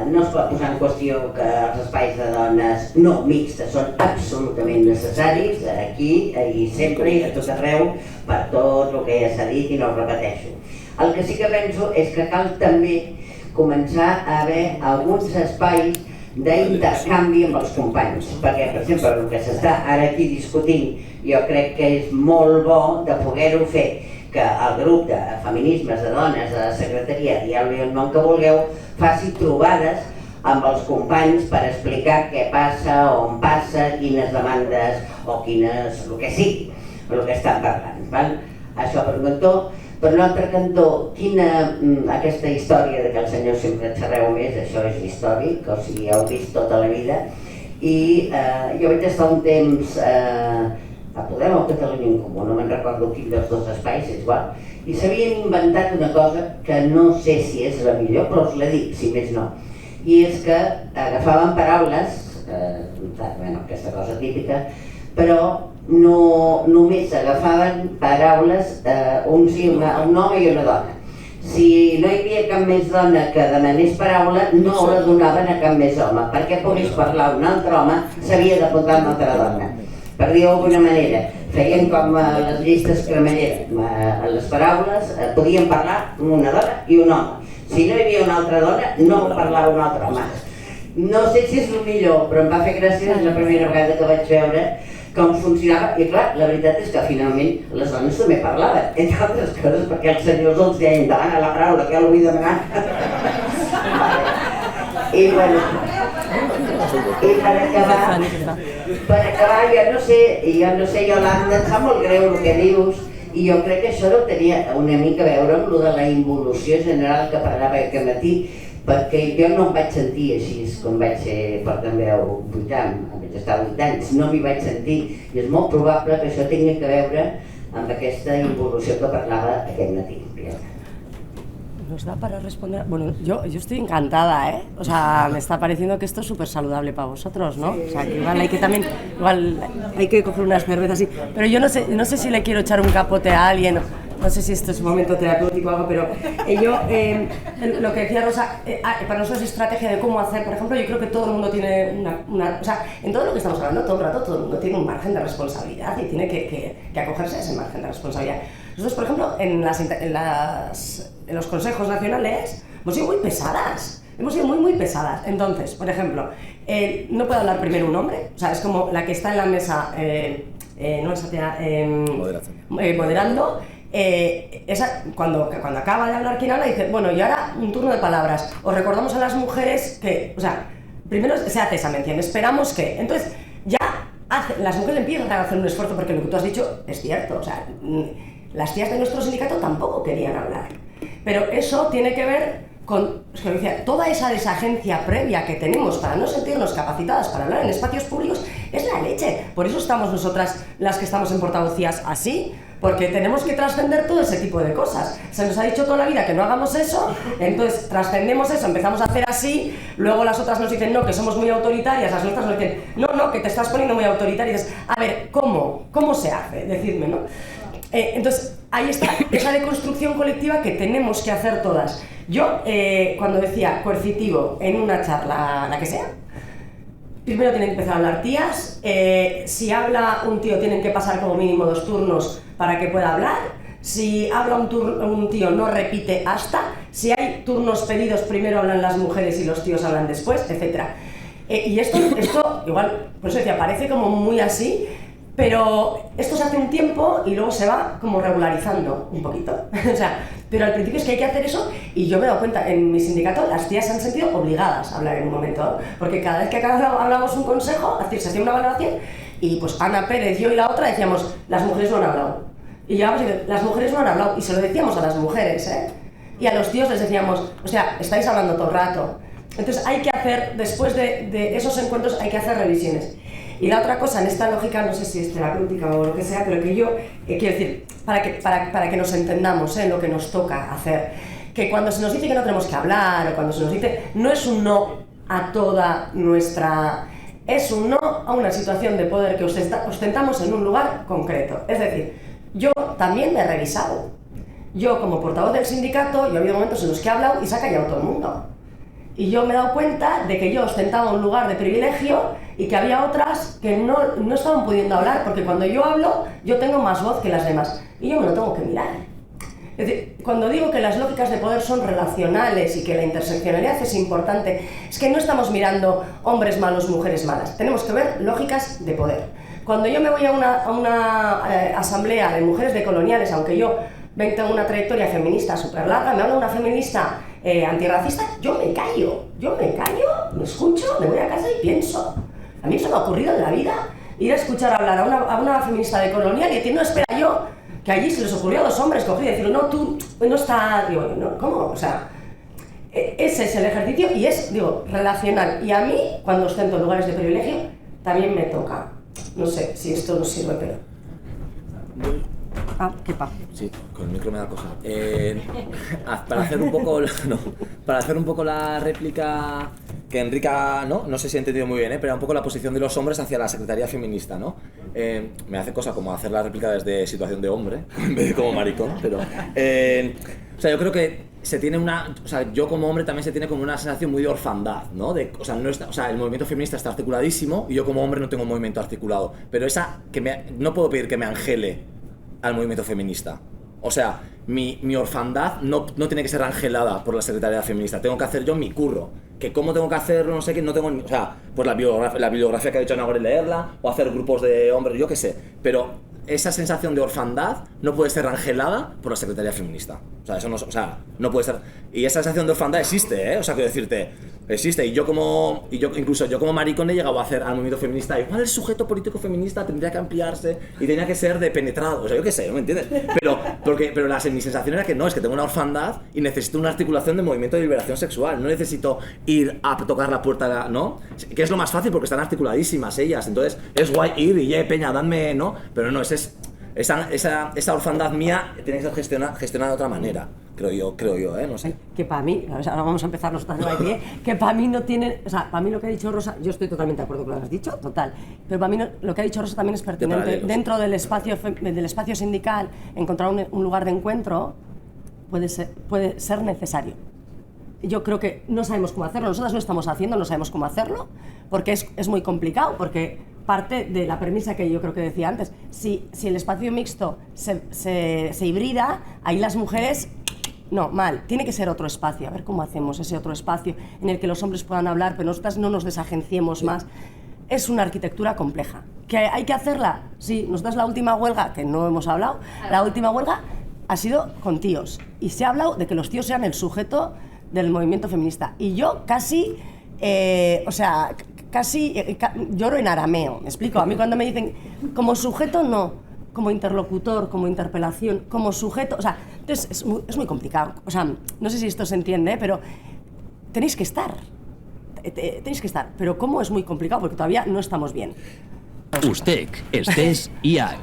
No es pot posar en qüestió que els espais de dones no mixtes són absolutament necessaris aquí i sempre i a tot arreu per tot el que ja s'ha dit i no ho repeteixo. El que sí que penso és que cal també començar a haver alguns espais d'intercanvi amb els companys, perquè per exemple el que s'està ara aquí discutint jo crec que és molt bo de poder-ho fer, que el grup de feminismes de dones de la secretaria, dieu-li el nom que vulgueu, faci trobades amb els companys per explicar què passa, on passa, quines demandes o quines, el que sigui, el que estan parlant. Val? Això per un cantó. Per un altre cantó, aquesta història de que el senyor sempre xerreu més, això és històric, o sigui, heu vist tota la vida, i jo vaig estar un temps a Podem o Catalunya en Comú, no me'n recordo quin dels dos espais, és igual, i s'havien inventat una cosa que no sé si és la millor, però us la dic, si més no, i és que agafaven paraules, aquesta cosa típica, però no només agafaven paraules un home i una dona. Si no hi havia cap més dona que demanés paraula, no la donaven a cap més home. Perquè pogués parlar un altre home, s'havia d'apuntar una altra dona. Per dir-ho d'alguna manera, feien com les llistes cremalleres. A les paraules podien parlar una dona i un home. Si no hi havia una altra dona, no parlava un altre home. No sé si és el millor, però em va fer gràcia la primera vegada que vaig veure com funcionava, i clar, la veritat és que finalment les dones també parlaven, entre altres coses perquè els senyors els deien demana la paraula, que ja l'ho vull demanar. I bueno, i per acabar, jo no sé, Iolanda, em sap molt greu el que dius, i jo crec que això no tenia una mica a veure amb la involució general que parlava aquest matí, perquè jo no em vaig sentir així com vaig ser portaveu 8 anys, vaig estar 8 anys, no m'hi vaig sentir, i és molt probable que això tingui que veure amb aquesta involució que parlava aquest matí. ¿Nos da para responder? Bueno, yo estoy encantada, ¿eh? O sea, me está pareciendo que esto es súper saludable para vosotros, ¿no? O sea, que igual hay que coger unas cervezas así. Pero yo no sé si le quiero echar un capote a alguien, no sé si esto es un momento terapéutico o algo, pero lo que decía Rosa, para nosotros es estrategia de cómo hacer, por ejemplo, yo creo que todo el mundo tiene o sea, en todo lo que estamos hablando, todo el rato, todo el mundo tiene un margen de responsabilidad y tiene que acogerse a ese margen de responsabilidad. Nosotros, por ejemplo, en los consejos nacionales hemos sido muy pesadas, muy pesadas. Entonces, por ejemplo, no puede hablar primero un hombre, o sea, es como la que está en la mesa, moderando. Cuando acaba de hablar quien habla, dice, bueno, y ahora un turno de palabras. Os recordamos a las mujeres que, o sea, primero se hace esa mención, esperamos que. Entonces, ya las mujeres empiezan a hacer un esfuerzo porque lo que tú has dicho es cierto, o sea, las tías de nuestro sindicato tampoco querían hablar. Pero eso tiene que ver con toda esa desagencia previa que tenemos para no sentirnos capacitadas para hablar en espacios públicos, es la leche. Por eso estamos nosotras las que estamos en portavocías así, porque tenemos que trascender todo ese tipo de cosas. Se nos ha dicho toda la vida que no hagamos eso, entonces trascendemos eso, empezamos a hacer así, luego las otras nos dicen no, que somos muy autoritarias, las nuestras nos dicen no, que te estás poniendo muy autoritaria. Y dices, a ver, ¿cómo se hace? Decidme, ¿no? Entonces, ahí está esa deconstrucción colectiva que tenemos que hacer todas. Yo, cuando decía coercitivo en una charla, la que sea, primero tienen que empezar a hablar tías, si habla un tío tienen que pasar como mínimo 2 turnos para que pueda hablar, si habla un tío no repite hasta, si hay turnos pedidos, primero hablan las mujeres y los tíos hablan después, etc. Y esto igual, por eso decía, parece como muy así, pero esto se hace un tiempo y luego se va como regularizando un poquito. O sea, pero al principio es que hay que hacer eso, y yo me he dado cuenta, en mi sindicato las tías se han sentido obligadas a hablar en un momento, ¿no? Porque cada vez que hablamos un consejo, se hacía una valoración, y pues Ana Pérez, yo y la otra decíamos, las mujeres no han hablado. Y ya las mujeres no han hablado, y se lo decíamos a las mujeres, ¿eh? Y a los tíos les decíamos, o sea, estáis hablando todo el rato. Entonces hay que hacer, después de esos encuentros, hay que hacer revisiones. Y la otra cosa, en esta lógica, no sé si es terapéutica o lo que sea, pero que yo quiero decir, para que nos entendamos en lo que nos toca hacer, que cuando se nos dice que no tenemos que hablar, o cuando se nos dice, no es un no a toda nuestra... es un no a una situación de poder que ostentamos en un lugar concreto. Es decir, yo también me he revisado. Yo, como portavoz del sindicato, yo ha habido momentos en los que he hablado y se ha callado todo el mundo. Y yo me he dado cuenta de que yo ostentaba un lugar de privilegio y que había otras que no estaban pudiendo hablar, porque cuando yo hablo, yo tengo más voz que las demás. Y yo me lo tengo que mirar. Es decir, cuando digo que las lógicas de poder son relacionales y que la interseccionalidad es importante, es que no estamos mirando hombres malos, mujeres malas. Tenemos que ver lógicas de poder. Cuando yo me voy a una asamblea de mujeres decoloniales, aunque yo tengo una trayectoria feminista súper larga, me habla una feminista antirracista, yo me callo, me escucho, me voy a casa y pienso. A mí eso me ha ocurrido en la vida, ir a escuchar hablar a una feminista decolonial y decir, no, espera, yo, que allí se les ocurrió a dos hombres coger y decir, no, tú no está, digo, no, ¿cómo? O sea, ese es el ejercicio y es, digo, relacional. Y a mí, cuando ostento lugares de privilegio, también me toca. No sé si esto nos sirve, pero... Ah, qué pa. Sí, con el micro me da cosa. Para hacer un poco la réplica que Enrica, no sé si he entendido muy bien, pero era un poco la posición de los hombres hacia la secretaría feminista, ¿no? Me hace cosa como hacer la réplica desde situación de hombre, en vez de como maricón, pero... o sea, yo creo que se tiene yo como hombre también se tiene como una sensación muy de orfandad, ¿no? El movimiento feminista está articuladísimo y yo como hombre no tengo un movimiento articulado, pero no puedo pedir que me angele al movimiento feminista. O sea, mi orfandad no tiene que ser angelada por la secretaría feminista, tengo que hacer yo mi curro. Que cómo tengo que hacerlo, no sé qué, no tengo ni... O sea, pues la bibliografía que ha dicho Ana Gore, leerla, o hacer grupos de hombres, yo qué sé. Pero esa sensación de orfandad no puede ser angelada por la secretaría feminista. O sea, eso no puede ser... Y esa sensación de orfandad existe, ¿eh? O sea, quiero decirte, existe. Incluso yo como maricón he llegado a hacer al movimiento feminista. Igual el sujeto político feminista tendría que ampliarse y tenía que ser de penetrado. O sea, yo qué sé, ¿no me entiendes? Pero mi sensación era que no, es que tengo una orfandad y necesito una articulación de movimiento de liberación sexual. No necesito ir a tocar la puerta, ¿no? Que es lo más fácil porque están articuladísimas ellas. Entonces, es guay ir y peña, dadme, ¿no? Pero no, esa orfandad mía tiene que ser gestionada de otra manera, creo yo, no sé. Que para mí, ahora vamos a empezar nosotros de pie, que para mí no tienen, o sea, para mí lo que ha dicho Rosa, yo estoy totalmente de acuerdo con lo que has dicho, total, pero para mí lo que ha dicho Rosa también es pertinente. Dentro del espacio sindical, encontrar un lugar de encuentro puede ser necesario. Yo creo que no sabemos cómo hacerlo, nosotras lo estamos haciendo, no sabemos cómo hacerlo, porque es muy complicado, porque parte de la premisa que yo creo que decía antes, si el espacio mixto se hibrida, ahí las mujeres, no, mal, tiene que ser otro espacio, a ver cómo hacemos ese otro espacio en el que los hombres puedan hablar, pero nosotras no nos desagenciemos más. Es una arquitectura compleja. ¿Que hay que hacerla? Sí, nosotras la última huelga, que no hemos hablado, la última huelga ha sido con tíos, y se ha hablado de que los tíos sean el sujeto del movimiento feminista. Y yo casi lloro en arameo, ¿me explico? A mí cuando me dicen como sujeto, no, como interlocutor, como interpelación, como sujeto, o sea, entonces es muy complicado. O sea, no sé si esto se entiende, pero tenéis que estar, pero cómo es muy complicado porque todavía no estamos bien. Ustec, Estés i H.